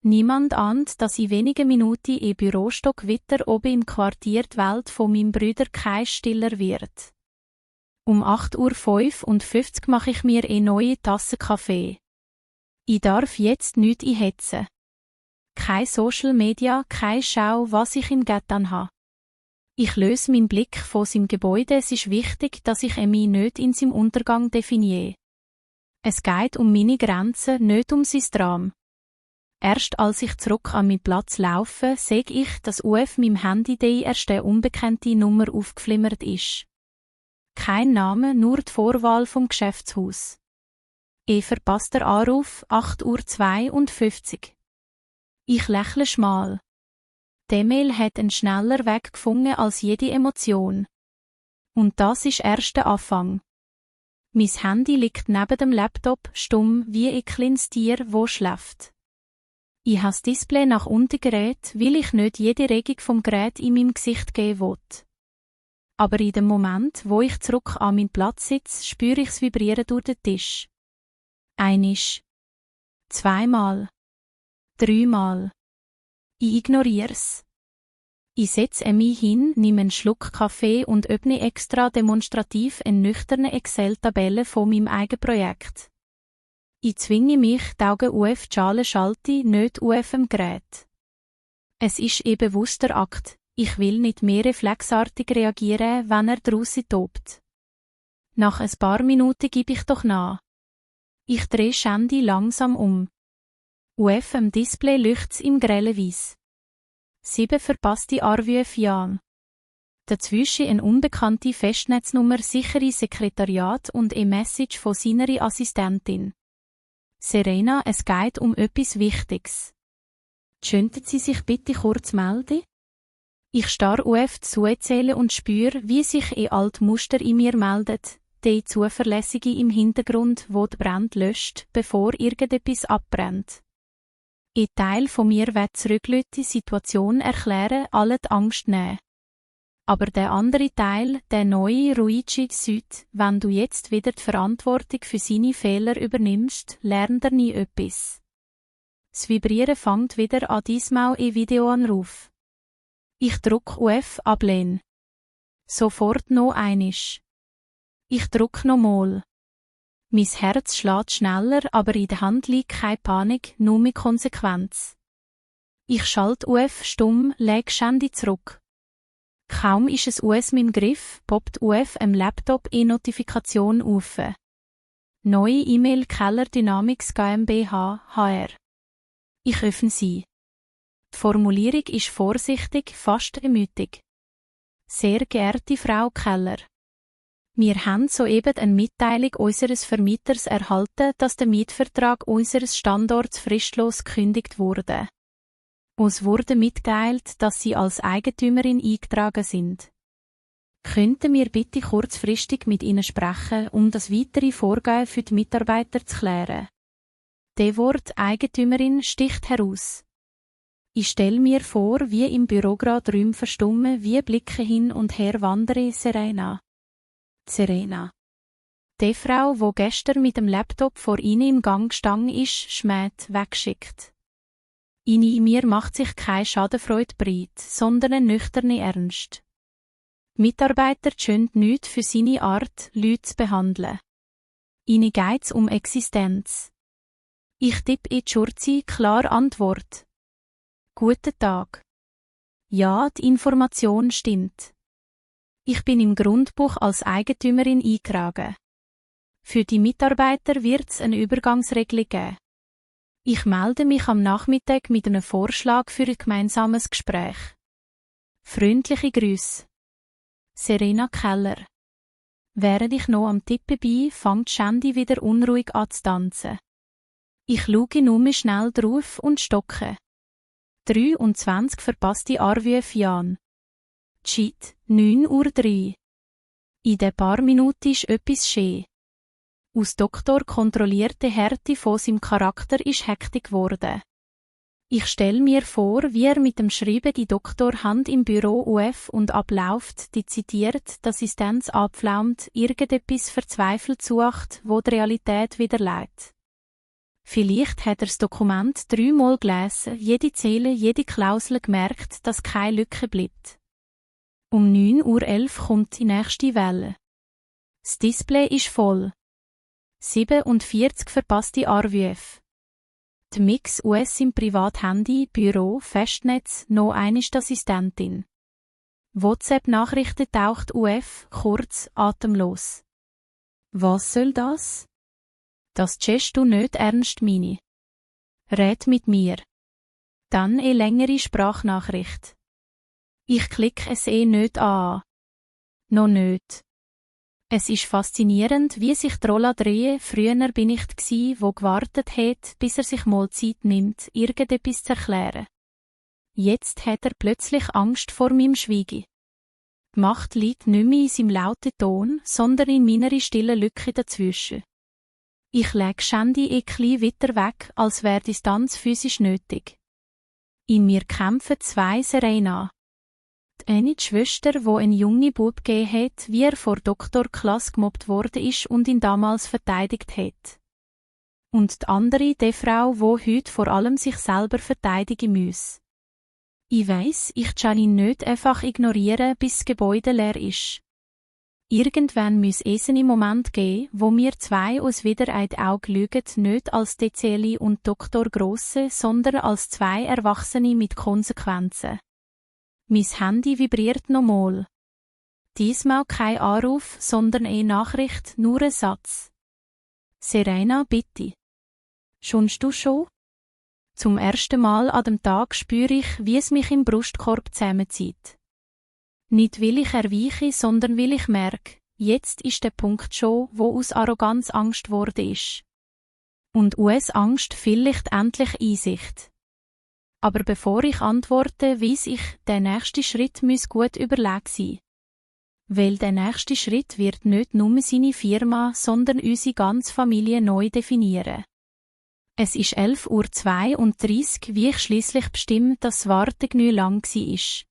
Niemand ahnt, dass in wenigen Minuten im Bürostock weiter oben im Quartier die Welt von meinem Bruder kein stiller wird. Um 8:55 Uhr mache ich mir eine neue Tasse Kaffee. Ich darf jetzt nichts einhetzen. Kein Social Media, keine Schau, was ich im Ghetto habe. Ich löse meinen Blick von seinem Gebäude, es ist wichtig, dass ich mich nicht in seinem Untergang definiere. Es geht um meine Grenzen, nicht um sein Drama. Erst als ich zurück an meinen Platz laufe, sehe ich, dass auf meinem Handy die erste unbekannte Nummer aufgeflimmert ist. Kein Name, nur die Vorwahl vom Geschäftshaus. Verpasster Anruf, 8:52 Uhr. Ich lächle schmal. Die Mail hat einen schneller Weg gefunden als jede Emotion. Und das ist erst der Anfang. Mein Handy liegt neben dem Laptop, stumm wie ein kleines Tier, wo schläft. Ich habe das Display nach unten gerät, weil ich nicht jede Regung vom Gerät in meinem Gesicht geben will. Aber in dem Moment, wo ich zurück an meinen Platz sitze, spüre ich das Vibrieren durch den Tisch. Einisch. Zweimal. Dreimal. Ich ignorier's. Ich setze mich hin, nehme einen Schluck Kaffee und öffne extra demonstrativ eine nüchterne Excel-Tabelle von meinem eigenen Projekt. Ich zwinge mich, die Augen auf die Schale schalte, nicht auf dem Gerät. Es ist ein bewusster Akt. Ich will nicht mehr reflexartig reagieren, wenn er draussen tobt. Nach ein paar Minuten gebe ich doch nach. Ich drehe das Handy langsam um. Auf dem Display leuchtet's im grellen Weiss. 7 verpasste Anrufe Jan. Dazwischen eine unbekannte Festnetznummer, sichere Sekretariat und eine Message von seiner Assistentin. Serena, es geht um etwas Wichtiges. Könnten Sie sich bitte kurz melden? Ich starre auf die Zuzähle und spüre, wie sich ein altes Muster in mir meldet, die Zuverlässige im Hintergrund, wo die Brand löscht, bevor irgendetwas abbrennt. Ein Teil von mir will zurücklöten, die Situation erklären, alle die Angst nehmen. Aber der andere Teil, der neue Ruigi Süd, wenn du jetzt wieder die Verantwortung für seine Fehler übernimmst, lernt er nie etwas. Das Vibrieren fängt wieder an, diesmal ein Videoanruf. Ich drücke auf Ablehnen. Sofort noch einisch. Ich drücke nochmal. Mein Herz schlägt schneller, aber in der Hand liegt keine Panik, nur mit Konsequenz. Ich schalte auf stumm, lege das Handy zurück. Kaum ist es aus meinem Griff, poppt auf am Laptop eine Notifikation auf. Neue E-Mail Keller Dynamics GmbH HR. Ich öffne sie. Die Formulierung ist vorsichtig, fast ermütig. Sehr geehrte Frau Keller. Wir haben soeben eine Mitteilung unseres Vermieters erhalten, dass der Mietvertrag unseres Standorts fristlos gekündigt wurde. Uns wurde mitgeteilt, dass Sie als Eigentümerin eingetragen sind. Könnten wir bitte kurzfristig mit Ihnen sprechen, um das weitere Vorgehen für die Mitarbeiter zu klären? Das Wort Eigentümerin sticht heraus. Ich stelle mir vor, wie im Büro gerade Räume verstummen, wie Blicke hin und her wandern, Serena. Serena. Die Frau, wo gestern mit dem Laptop vor ihnen im Gang gestanden ist, schmäht, weggeschickt. In mir macht sich keine Schadenfreude breit, sondern ein nüchterner Ernst. Die Mitarbeiter schönt nichts für seine Art, Leute zu behandeln. Ihnen geht's um Existenz. Ich tippe in die Schurze, klar Antwort. Guten Tag. Ja, die Information stimmt. Ich bin im Grundbuch als Eigentümerin eingetragen. Für die Mitarbeiter wird es eine Übergangsregelung geben. Ich melde mich am Nachmittag mit einem Vorschlag für ein gemeinsames Gespräch. Freundliche Grüße. Serena Keller. Während ich noch am Tippen bin, fängt Shandy wieder unruhig an zu tanzen. Ich schaue nur schnell drauf und stocke. 23 verpasste Anrufe Jan. Cheat, 9:03 Uhr. In den paar Minuten ist etwas geschehen. Aus Doktor kontrollierte Härte von seinem Charakter ist Hektik geworden. Ich stelle mir vor, wie er mit dem Schreiben die Doktor Hand im Büro auf und abläuft, die zitiert, die Assistenz abflaumt, irgendetwas verzweifelt sucht, wo die Realität widerlegt. Vielleicht hat er das Dokument 3-mal gelesen, jede Zeile, jede Klausel gemerkt, dass keine Lücke bleibt. Um 9:11 Uhr kommt die nächste Welle. Das Display ist voll. 47 verpasste Anrufe. Die Mix US im Privathandy, Büro, Festnetz, noch eine ist die Assistentin. WhatsApp-Nachrichten taucht auf, kurz, atemlos. Was soll das? Das tschest du nicht ernst, Mini. Red mit mir. Dann eine längere Sprachnachricht. Ich klicke es nicht an. Noch nicht. Es ist faszinierend, wie sich die Rolle dreht. Früher bin ich die, wo gewartet hat, bis er sich mal Zeit nimmt, irgendetwas zu erklären. Jetzt hat er plötzlich Angst vor meinem Schweigen. Die Macht liegt nicht mehr in seinem lauten Ton, sondern in meiner stillen Lücke dazwischen. Ich lege Shandy etwas weiter weg, als wäre Distanz physisch nötig. In mir kämpfen zwei Serena. Die eine die Schwester, wo ein junge Bub gegeben hat, wie er vor Dr. Klass gemobbt worden ist und ihn damals verteidigt hat. Und die andere die Frau, wo heute vor allem sich selber verteidigen muss. Ich weiss, ich kann ihn nicht einfach ignorieren, bis das Gebäude leer ist. Irgendwann muss es einen Moment geben, wo wir zwei uns wieder in die Augen schauen, nicht als Dezeli und Doktor Grosse, sondern als zwei Erwachsene mit Konsequenzen. Mein Handy vibriert nochmal. Diesmal kein Anruf, sondern eine Nachricht, nur ein Satz. Serena, bitte. Schonst du schon? Zum ersten Mal an dem Tag spüre ich, wie es mich im Brustkorb zusammenzieht. Nicht will ich erweichen, sondern will ich merke, jetzt ist der Punkt schon, wo aus Arroganz Angst wurde ist. Und US Angst vielleicht endlich Einsicht. Aber bevor ich antworte, weiss ich, der nächste Schritt muss gut überlegt sein. Weil der nächste Schritt wird nicht nur seine Firma, sondern unsere ganze Familie neu definieren. Es ist 11:32 Uhr, wie ich schliesslich bestimme, dass das Warten genug lang war.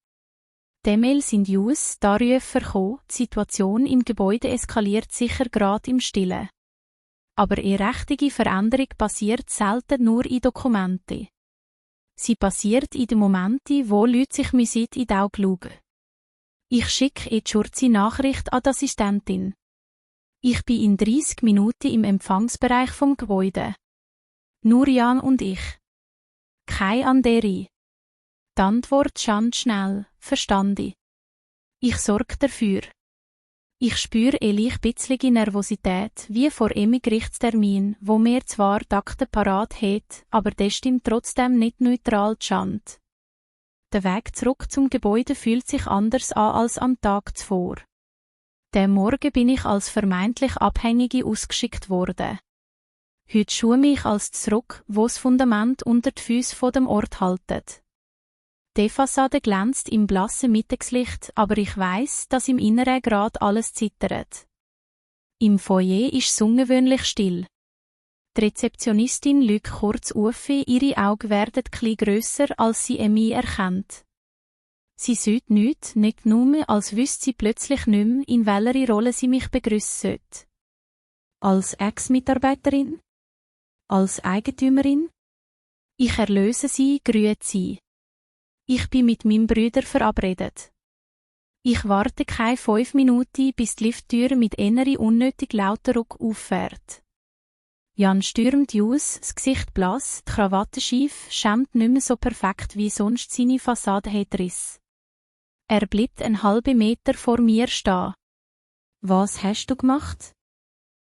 Die Mails sind aus, die Anrufe gekommen, die Situation im Gebäude eskaliert sicher gerade im Stillen. Aber eine richtige Veränderung passiert selten nur in Dokumenten. Sie passiert in den Momenten, wo Leute sich mir in die Augen schauen. Ich schicke eine kurze Nachricht an die Assistentin. Ich bin in 30 Minuten im Empfangsbereich vom Gebäude. Nur Jan und ich. Kein Anderi. Die Antwort stand schnell, verstanden. Ich sorge dafür. Ich spüre eine leicht bizlige Nervosität, wie vor einem Gerichtstermin, wo mir zwar die Akten parat hat, aber das stimmt trotzdem nicht neutral stand. Der Weg zurück zum Gebäude fühlt sich anders an als am Tag zuvor. Den Morgen bin ich als vermeintlich Abhängige ausgeschickt worden. Heute schue ich als zurück, wo das Fundament unter die Füße von dem Ort haltet. Die Fassade glänzt im blassen Mittagslicht, aber ich weiss, dass im Inneren gerade alles zittert. Im Foyer ist es ungewöhnlich still. Die Rezeptionistin schaut kurz auf, ihre Augen werden etwas grösser, als sie mich erkennt. Sie sieht nichts, nicht nur, als wüsste sie plötzlich nicht mehr, in welcher Rolle sie mich begrüßen sollte. Als Ex-Mitarbeiterin? Als Eigentümerin? Ich erlöse sie, grüße sie. Ich bin mit meinem Bruder verabredet. Ich warte keine 5 Minuten, bis die Lifttür mit einer unnötig lauten Ruck auffährt. Jan stürmt aus, das Gesicht blass, die Krawatte schief, schämt nicht mehr so perfekt wie sonst seine Fassade hat Riss. Er bleibt einen halben Meter vor mir stehen. Was hast du gemacht?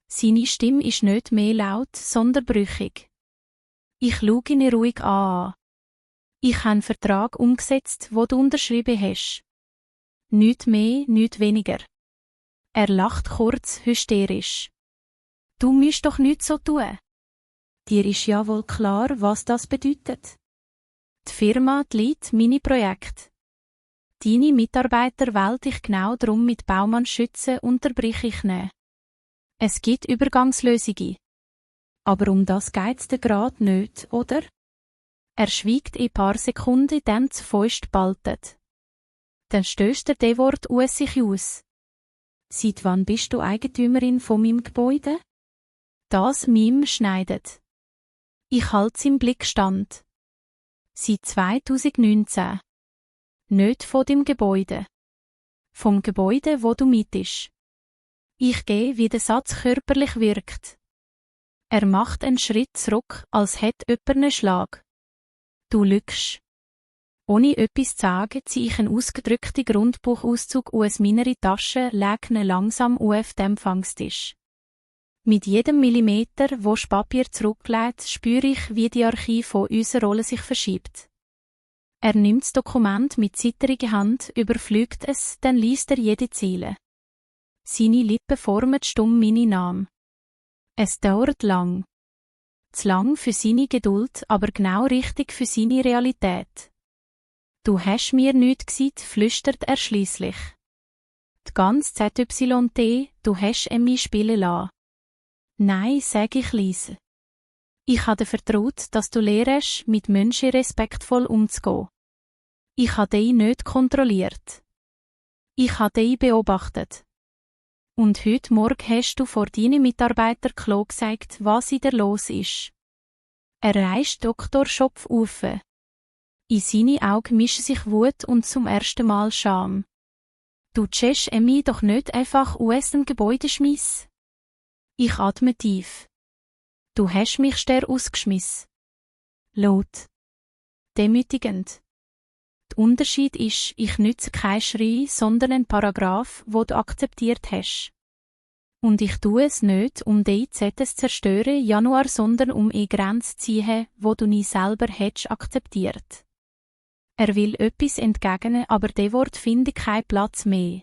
Seine Stimme ist nicht mehr laut, sondern brüchig. Ich schaue ihn ruhig an. Ich habe einen Vertrag umgesetzt, wo du unterschrieben hast. Nicht mehr, nicht weniger. Er lacht kurz, hysterisch. Du musst doch nichts so tun. Dir ist ja wohl klar, was das bedeutet. Die Firma, die Leute, meine Projekte. Deine Mitarbeiter wählte ich genau darum mit Baumann-Schützen unterbrich ich nicht. Es gibt Übergangslösungen. Aber um das geht's dir grad nicht, oder? Er schwiegt ein paar Sekunden, dann die Fäuste baltet. Dann stößt er das Wort aus sich aus. Seit wann bist du Eigentümerin von meinem Gebäude? Das Mim schneidet. Ich halte im Blick stand. Seit 2019. Nicht von dem Gebäude. Vom Gebäude, wo du mietest. Ich gehe, wie der Satz körperlich wirkt. Er macht einen Schritt zurück, als hätte jemand einen Schlag. Du lügst. Ohne etwas zu sagen, ziehe ich einen ausgedrückten Grundbuchauszug aus meiner Tasche, lege ihn langsam auf den Empfangstisch. Mit jedem Millimeter, wo das Papier zurücklegt, spüre ich, wie die Archive von unserer Rolle sich verschiebt. Er nimmt das Dokument mit zittriger Hand, überflügt es, dann liest er jede Zeile. Seine Lippen formen stumm meine Namen. Es dauert lang. Zu lang für seine Geduld, aber genau richtig für seine Realität. Du hast mir nichts gesagt, flüstert er schliesslich. Die ganze ZYT, du hast mich spielen lassen. Nein, sag ich leise. Ich habe dir vertraut, dass du lehrst, mit Menschen respektvoll umzugehen. Ich habe dich nicht kontrolliert. Ich habe dich beobachtet. Und heute Morgen hast du vor deinen Mitarbeitern klar gesagt, was in dir los ist. Er reißt Dr. Schopf auf. In seine Augen mischen sich Wut und zum ersten Mal Scham. Du tschest mich doch nicht einfach aus dem Gebäude schmiss. Ich atme tief. Du hast mich starr ausgeschmissen. Laut. Demütigend. Der Unterschied ist, ich nütze keinen Schrei, sondern einen Paragraph, wo du akzeptiert hast. Und ich tue es nicht, um die zu zerstören, Januar, sondern um eine Grenze zu ziehen, wo du nie selber hättest akzeptiert. Er will etwas entgegnen, aber das Wort findet keinen Platz mehr.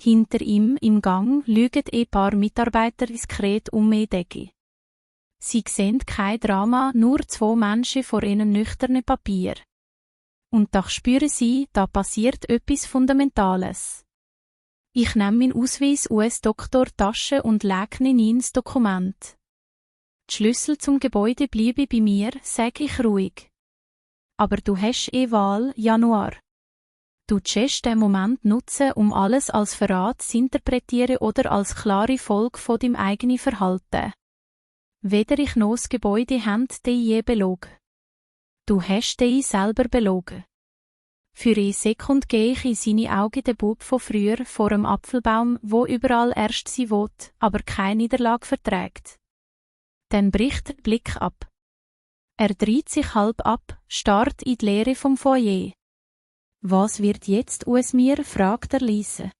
Hinter ihm, im Gang, lügen ein paar Mitarbeiter diskret um die Decke. Sie sehen kein Drama, nur zwei Menschen vor ihnen nüchternen Papier. Und doch spüren sie, da passiert etwas Fundamentales. Ich nehme meinen Ausweis US-Doktor-Tasche und lege ihn ins Dokument. Die Schlüssel zum Gebäude bleiben bei mir, sage ich ruhig. Aber du hast Wahl, Januar. Du kannst den Moment nutzen, um alles als Verrat zu interpretieren oder als klare Folge von deinem eigenen Verhalten. Weder ich noch das Gebäude haben dich je belogen. Du hast dich selber belogen. Für eine Sekunde gehe ich in seine Augen den Bub von früher vor dem Apfelbaum, wo überall erst sie will, aber keine Niederlage verträgt. Dann bricht der Blick ab. Er dreht sich halb ab, starrt in die Leere vom Foyer. Was wird jetzt aus mir, fragt er leise.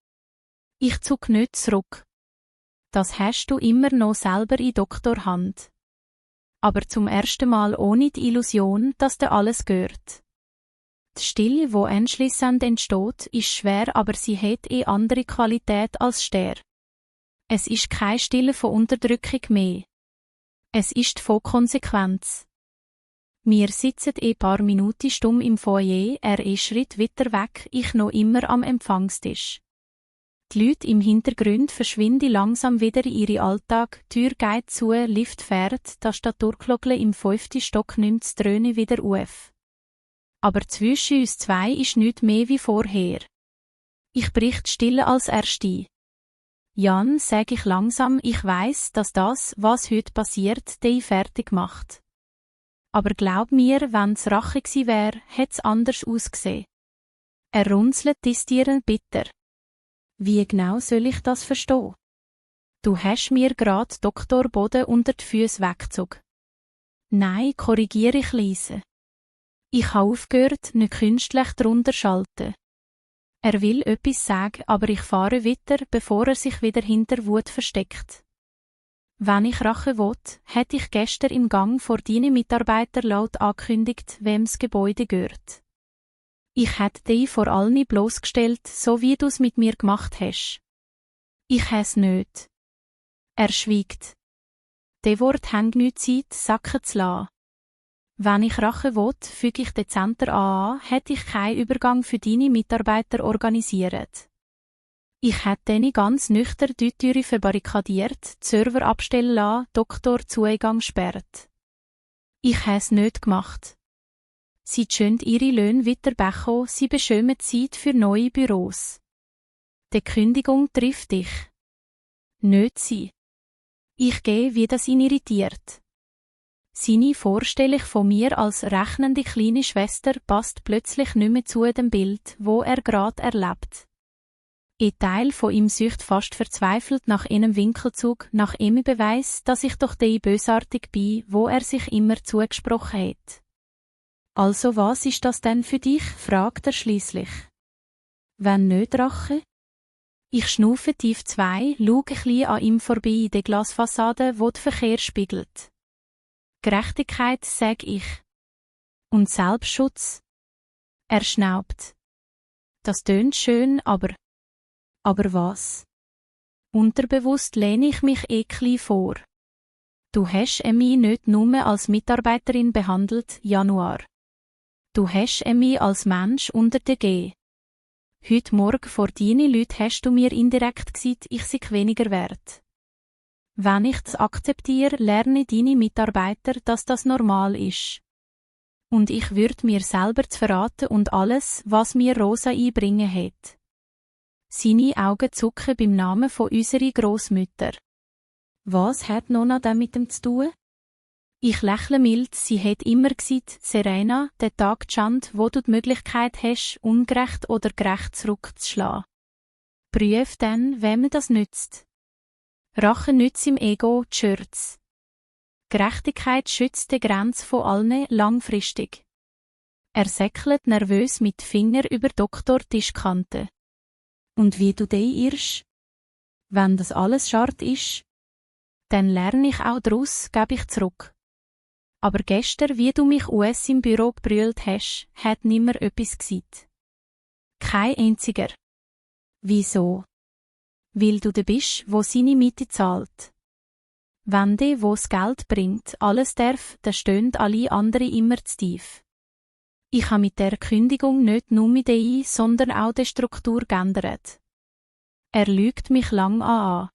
Ich zuck nicht zurück. Das hast du immer noch selber in Doktorhand. Aber zum ersten Mal ohne die Illusion, dass dir alles gehört. Die Stille, wo anschliessend entsteht, ist schwer, aber sie hat eine andere Qualität als Stern. Es ist keine Stille von Unterdrückung mehr. Es ist von Konsequenz. Wir sitzen ein paar Minuten stumm im Foyer, er ein Schritt weiter weg, ich noch immer am Empfangstisch. Die Leute im Hintergrund verschwinden langsam wieder in ihren Alltag, die Tür geht zu, Lift fährt, das Staturglocke im 5. Stock nimmt das Dröhnen wieder auf. Aber zwischen uns zwei ist nichts mehr wie vorher. Ich brich die Stille als Erste. Jan, sage ich langsam, ich weiss, dass das, was heute passiert, dich fertig macht. Aber glaub mir, wenn's Rache gsi wär, hätt's anders ausgesehen. Er runzelt die Stirn bitter. Wie genau soll ich das verstehen? Du hast mir grad Dr. Boden unter die Füße weggezogen. Nein, korrigiere ich leise. Ich habe aufgehört, nicht künstlich drunter schalten. Er will etwas sagen, aber ich fahre weiter, bevor er sich wieder hinter Wut versteckt. Wenn ich Rache will, hätte ich gestern im Gang vor deinen Mitarbeitern laut angekündigt, wem das Gebäude gehört. Ich hätte dich vor allen bloßgestellt, so wie du es mit mir gemacht hast. Ich has nicht. Er schwiegt. De Wort hängt nicht Zeit, sacken zu lassen. Wenn ich Rache will, füge ich dezenter an, hätte ich keinen Übergang für deine Mitarbeiter organisiert. Ich hätte denen ganz nüchtern die Türe verbarrikadiert, die Server abstellen lassen, Doktor Zugang sperrt. Ich has nicht gemacht. Sie schönt ihre Löhne weiter bekommen, sie beschömen Zeit für neue Büros. Die Kündigung trifft dich. Nicht sie. Ich gehe, wie das ihn irritiert. Seine Vorstellung von mir als rechnende kleine Schwester passt plötzlich nicht mehr zu dem Bild, wo er gerade erlebt. Ein Teil von ihm sucht fast verzweifelt nach einem Winkelzug, nach einem Beweis, dass ich doch der bösartig bin, wo er sich immer zugesprochen hat. Also was ist das denn für dich? Fragt er schließlich. Wenn nicht Rache? Ich schnaufe tief 2, schaue ein bisschen an ihm vorbei in die Glasfassade, wo der Verkehr spiegelt. Gerechtigkeit, sag ich. Und Selbstschutz? Er schnaubt. Das tönt schön, aber was? Unterbewusst lehne ich mich eklig vor. Du hast mich nicht nur als Mitarbeiterin behandelt, Januar. Du hast mich als Mensch unter der G. Heute Morgen vor deinen Leuten hast du mir indirekt gesagt, ich sei weniger wert. Wenn ich das akzeptiere, lerne deine Mitarbeiter, dass das normal ist. Und ich würde mir selber zu verraten und alles, was mir Rosa einbringen hat. Seine Augen zucken beim Namen von unserer Grossmütter. Was hat Nonna damit zu tun? Ich lächle mild, sie hat immer gesagt, Serena, der Tag schand, wo du die Möglichkeit hast, ungerecht oder gerecht zurückzuschlagen. Prüf dann, wem das nützt. Rache nützt im Ego die Schürze. Gerechtigkeit schützt die Grenze von allen langfristig. Er säckelt nervös mit Finger über Doktor-Tischkante. Und wie du dich irrst? Wenn das alles schart ist, dann lerne ich auch daraus, gebe ich zurück. Aber gestern, wie du mich im Büro gebrüllt hast, hat nimmer etwas gesagt. Kein einziger. Wieso? Weil du der bist, wo seine Miete zahlt. Wenn der, wo das Geld bringt, alles darf, dann stehen alle anderen immer zu tief. Ich habe mit der Kündigung nicht nur mit ein, sondern auch die Struktur geändert. Er lügt mich lang an.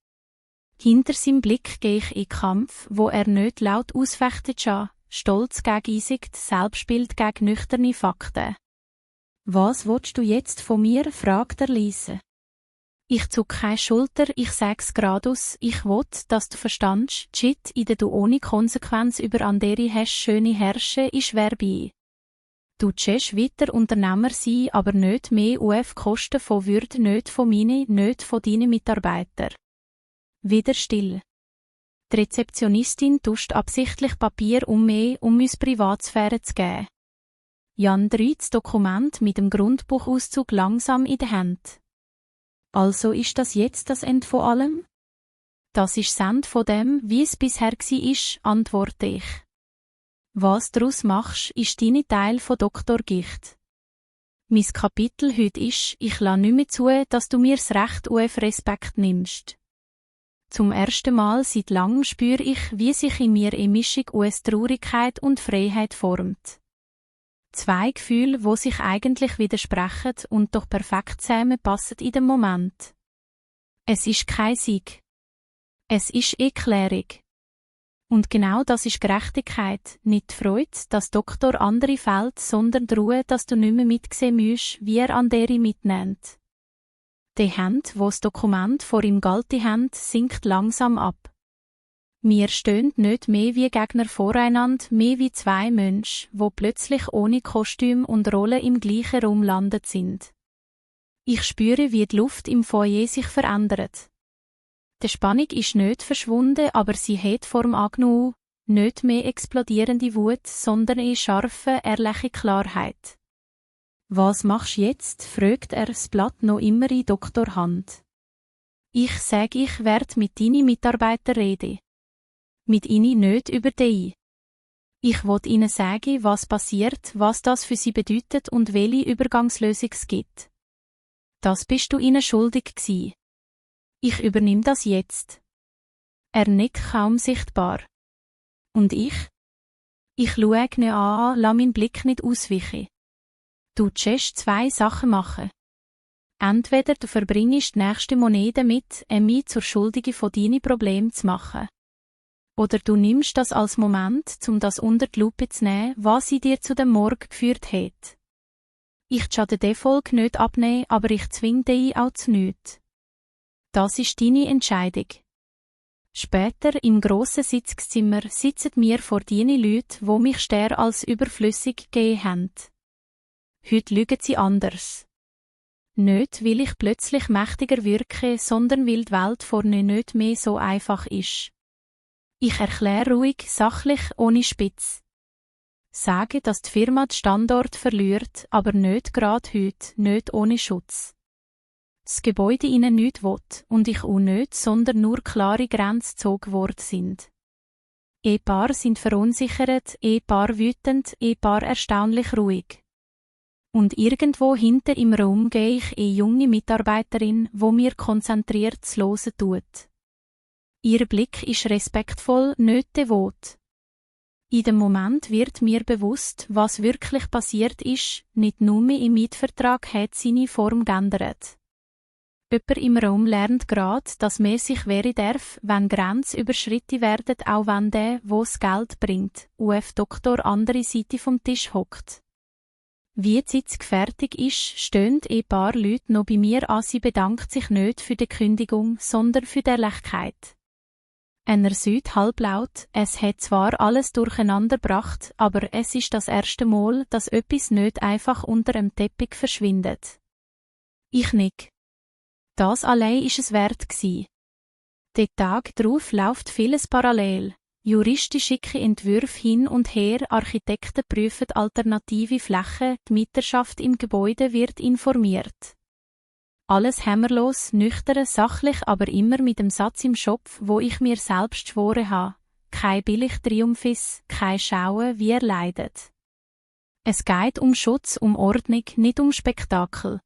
Hinter seinem Blick gehe ich in Kampf, wo er nicht laut ausfechtet schaut, stolz gegen Einsicht, Selbstbild gegen nüchterne Fakten. Was willst du jetzt von mir? Fragt er leise. Ich zuck keine Schulter, ich sag's geradeaus, ich will, dass du verstandst, Shit, in der du ohne Konsequenz über andere hast schöne herrschen, ist schwer bei. Du tschest weiter Unternehmer sein, aber nicht mehr Kosten von Würde, nicht von meinen, nicht von deinen Mitarbeitern. Wieder still. Die Rezeptionistin tuscht absichtlich Papier um uns Privatsphäre zu geben. Jan dreht das Dokument mit dem Grundbuchauszug langsam in die Hand. Also ist das jetzt das Ende von allem? Das ist das Ende von dem, wie es bisher war, antworte ich. Was daraus machst, ist dein Teil von Dr. Gicht. Mein Kapitel heute ist, ich lasse nicht mehr zu, dass du mir das Recht auf Respekt nimmst. Zum ersten Mal seit langem spüre ich, wie sich in mir eine Mischung aus Traurigkeit und Freiheit formt. Zwei Gefühle, wo sich eigentlich widersprechen und doch perfekt zusammenpassen in dem Moment. Es ist kein Sieg. Es ist Erklärung. Und genau das ist Gerechtigkeit, nicht die Freude, dass Doktor andere fällt, sondern die Ruhe, dass du nicht mehr mitsehen musst, wie er andere mitnimmt. Die Hand, wo das Dokument vor ihm galte Hand, sinkt langsam ab. Wir stehen nicht mehr wie Gegner voreinander, mehr wie zwei Menschen, wo plötzlich ohne Kostüm und Rolle im gleichen Raum landet sind. Ich spüre, wie die Luft im Foyer sich verändert. Die Spannung ist nicht verschwunden, aber sie hat Form angenommen, nicht mehr explodierende Wut, sondern eine scharfe, ehrliche Klarheit. Was machst du jetzt? Fragt er das Blatt noch immer in Doktor Hand. Ich sage, ich werde mit deinen Mitarbeitern reden. Mit ihnen nicht über dich. Ich wollte ihnen sagen, was passiert, was das für sie bedeutet und welche Übergangslösung es gibt. Das bist du ihnen schuldig gewesen. Ich übernimm das jetzt. Er nickt kaum sichtbar. Und ich? Ich schaue ihn an, lass meinen Blick nicht ausweichen. Du sollst 2 Sachen machen. Entweder du verbringst die nächste Monete damit, mich zur Schuldige von deinen Problemen zu machen. Oder du nimmst das als Moment, um das unter die Lupe zu nehmen, was sie dir zu dem Morgen geführt hat. Ich schade der Folge nicht abnehmen, aber ich zwinge dich auch zu nichts. Das ist deine Entscheidung. Später im grossen Sitzzimmer sitzen mir vor deine Leute, wo mich Stern als überflüssig gegeben haben. Heute lügen sie anders. Nicht, weil ich plötzlich mächtiger wirke, sondern weil die Welt vorne nicht mehr so einfach ist. Ich erkläre ruhig, sachlich, ohne Spitz. Sage, dass die Firma den Standort verliert, aber nicht gerade heute, nicht ohne Schutz. Das Gebäude ihnen nichts will und ich auch nicht, sondern nur klare Grenzen gezogen worden sind. Paar sind verunsichert, paar wütend, paar erstaunlich ruhig. Und irgendwo hinter im Raum gehe ich eine junge Mitarbeiterin, wo mir konzentriert zu hören tut. Ihr Blick ist respektvoll, nicht devot. In dem Moment wird mir bewusst, was wirklich passiert ist, nicht nur im Mietvertrag hat seine Form geändert. Jemand im Raum lernt gerade, dass man sich wehren darf, wenn Grenzen überschritten werden, auch wenn der, wo das Geld bringt, UF-Doktor andere Seite vom Tisch hockt. Wie die Sitzung fertig ist, stehen ein paar Leute noch bei mir an, sie bedankt sich nicht für die Kündigung, sondern für die Ehrlichkeit. Einer sagt halblaut, es hat zwar alles durcheinander gebracht, aber es ist das erste Mal, dass etwas nicht einfach unter dem Teppich verschwindet. Ich nick. Das allein ist es wert gewesen. Den Tag drauf läuft vieles parallel. Juristen schicken Entwürfe hin und her, Architekten prüfen alternative Flächen, die Mieterschaft im Gebäude wird informiert. Alles hämmerlos, nüchtern, sachlich, aber immer mit dem Satz im Schopf, wo ich mir selbst geschworen habe. Kein Billig-Triumphis, kein Schauen, wie er leidet. Es geht um Schutz, um Ordnung, nicht um Spektakel.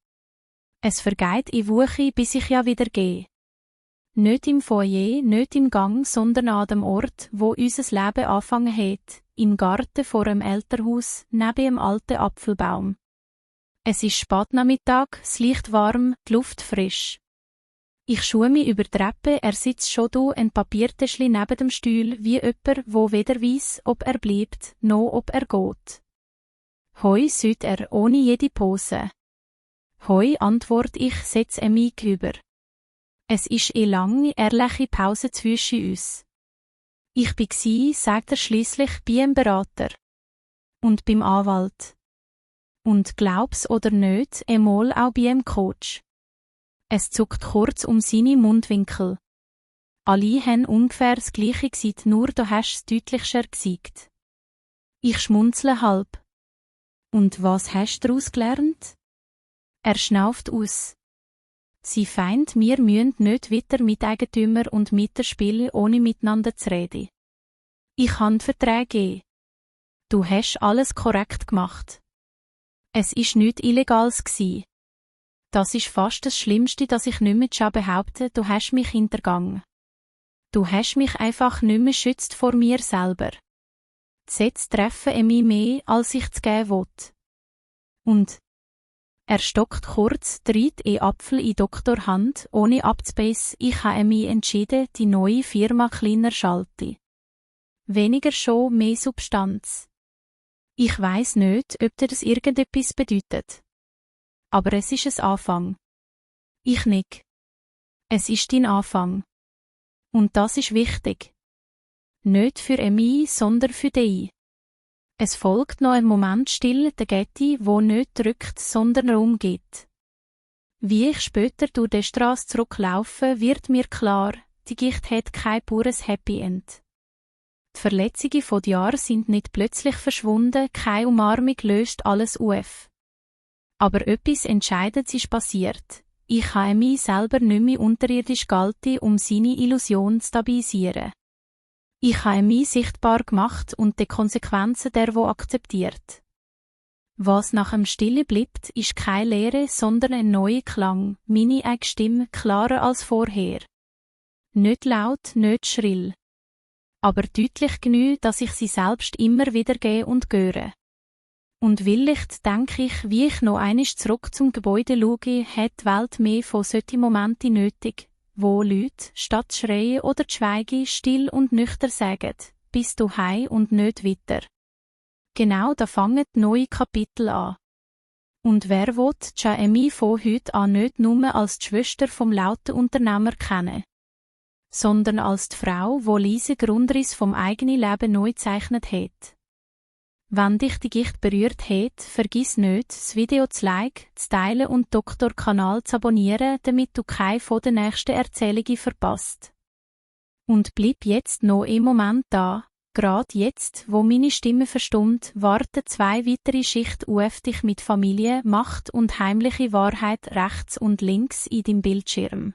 Es vergeht in Woche, bis ich ja wieder gehe. Nicht im Foyer, nicht im Gang, sondern an dem Ort, wo unser Leben angefangen hat, im Garten vor dem Elternhaus, neben dem alten Apfelbaum. Es ist Spätnachmittag, das Licht warm, die Luft frisch. Ich schaue mich über die Treppe, er sitzt schon da, ein Papiertäschli neben dem Stuhl, wie jemand, wo weder weiss, ob er bleibt, noch ob er geht. Hoi, sagt er, ohne jede Pose. Hoi, antworte ich, setze mich gegenüber. Es ist eine lange, ehrliche Pause zwischen uns. Ich war, sagt er schliesslich, bei einem Berater. Und beim Anwalt. Und glaub's oder nicht, einmal auch bei einem Coach. Es zuckt kurz um seine Mundwinkel. Alle haben ungefähr das Gleiche gesagt, nur du hast es deutlicher gesagt. Ich schmunzle halb. Und was hast du daraus gelernt? Er schnauft aus. Sie feind, wir müssen nicht weiter Miteigentümer und Mieter spielen, ohne miteinander zu reden. Ich habe die Verträge gegeben. Du hast alles korrekt gemacht. Es ist nichts Illegales gsi. Das ist fast das Schlimmste, dass ich nicht mehr behaupte, du hast mich hintergangen. Du hast mich einfach nicht mehr schützt vor mir selber. Die Sätze treffen mich mehr, als ich zu geben will. Und er stockt kurz, dreht einen Apfel in Doktor Hand, ohne abzubeissen. Ich habe mich entschieden, die neue Firma kleiner schalte. Weniger schon, mehr Substanz. Ich weiss nicht, ob dir das irgendetwas bedeutet. Aber es ist ein Anfang. Ich nick. Es ist dein Anfang. Und das ist wichtig. Nicht für mich, sondern für dich. Es folgt noch ein Moment still, der Getty, wo nicht drückt, sondern Raum gibt. Wie ich später durch die Strasse zurücklaufe, wird mir klar, die Gicht hat kein pures Happy End. Die Verletzungen von Jahren sind nicht plötzlich verschwunden, keine Umarmung löst alles auf. Aber etwas Entscheidendes ist passiert. Ich habe mich selber nicht mehr unterirdisch gehalten, um seine Illusion zu stabilisieren. Ich habe mich sichtbar gemacht und die Konsequenzen der akzeptiert. Was nach dem Stille bleibt, ist keine Leere, sondern ein neuer Klang, meine eigene Stimme klarer als vorher. Nicht laut, nicht schrill. Aber deutlich genug, dass ich sie selbst immer wieder gehe und höre. Und willigt denke ich, wie ich noch einmal zurück zum Gebäude schaue, hat die Welt mehr von solchen Momenten nötig, wo Leute, statt schreien oder schweigen, still und nüchtern sagen, bist du heim und nicht weiter. Genau da fangen neue Kapitel an. Und wer will Jamie von heute an nicht nur als die Schwester vom lauten Unternehmer kennen, sondern als die Frau, die leise Grundriss vom eigenen Leben neu gezeichnet hat. Wenn dich die Gicht berührt hat, vergiss nicht, das Video zu liken, zu teilen und Doktor-Kanal zu abonnieren, damit du keine von den nächsten Erzählungen verpasst. Und bleib jetzt noch im Moment da. Gerade jetzt, wo meine Stimme verstummt, warten 2 weitere Schichten auf dich mit Familie, Macht und heimliche Wahrheit rechts und links in deinem Bildschirm.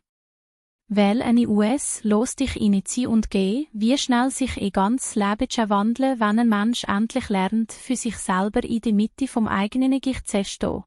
Wähl eine US, los dich reinziehen und geh, wie schnell sich ihr ganzes Leben wandeln, wenn ein Mensch endlich lernt, für sich selber in der Mitte vom eigenen Gicht zu stehen.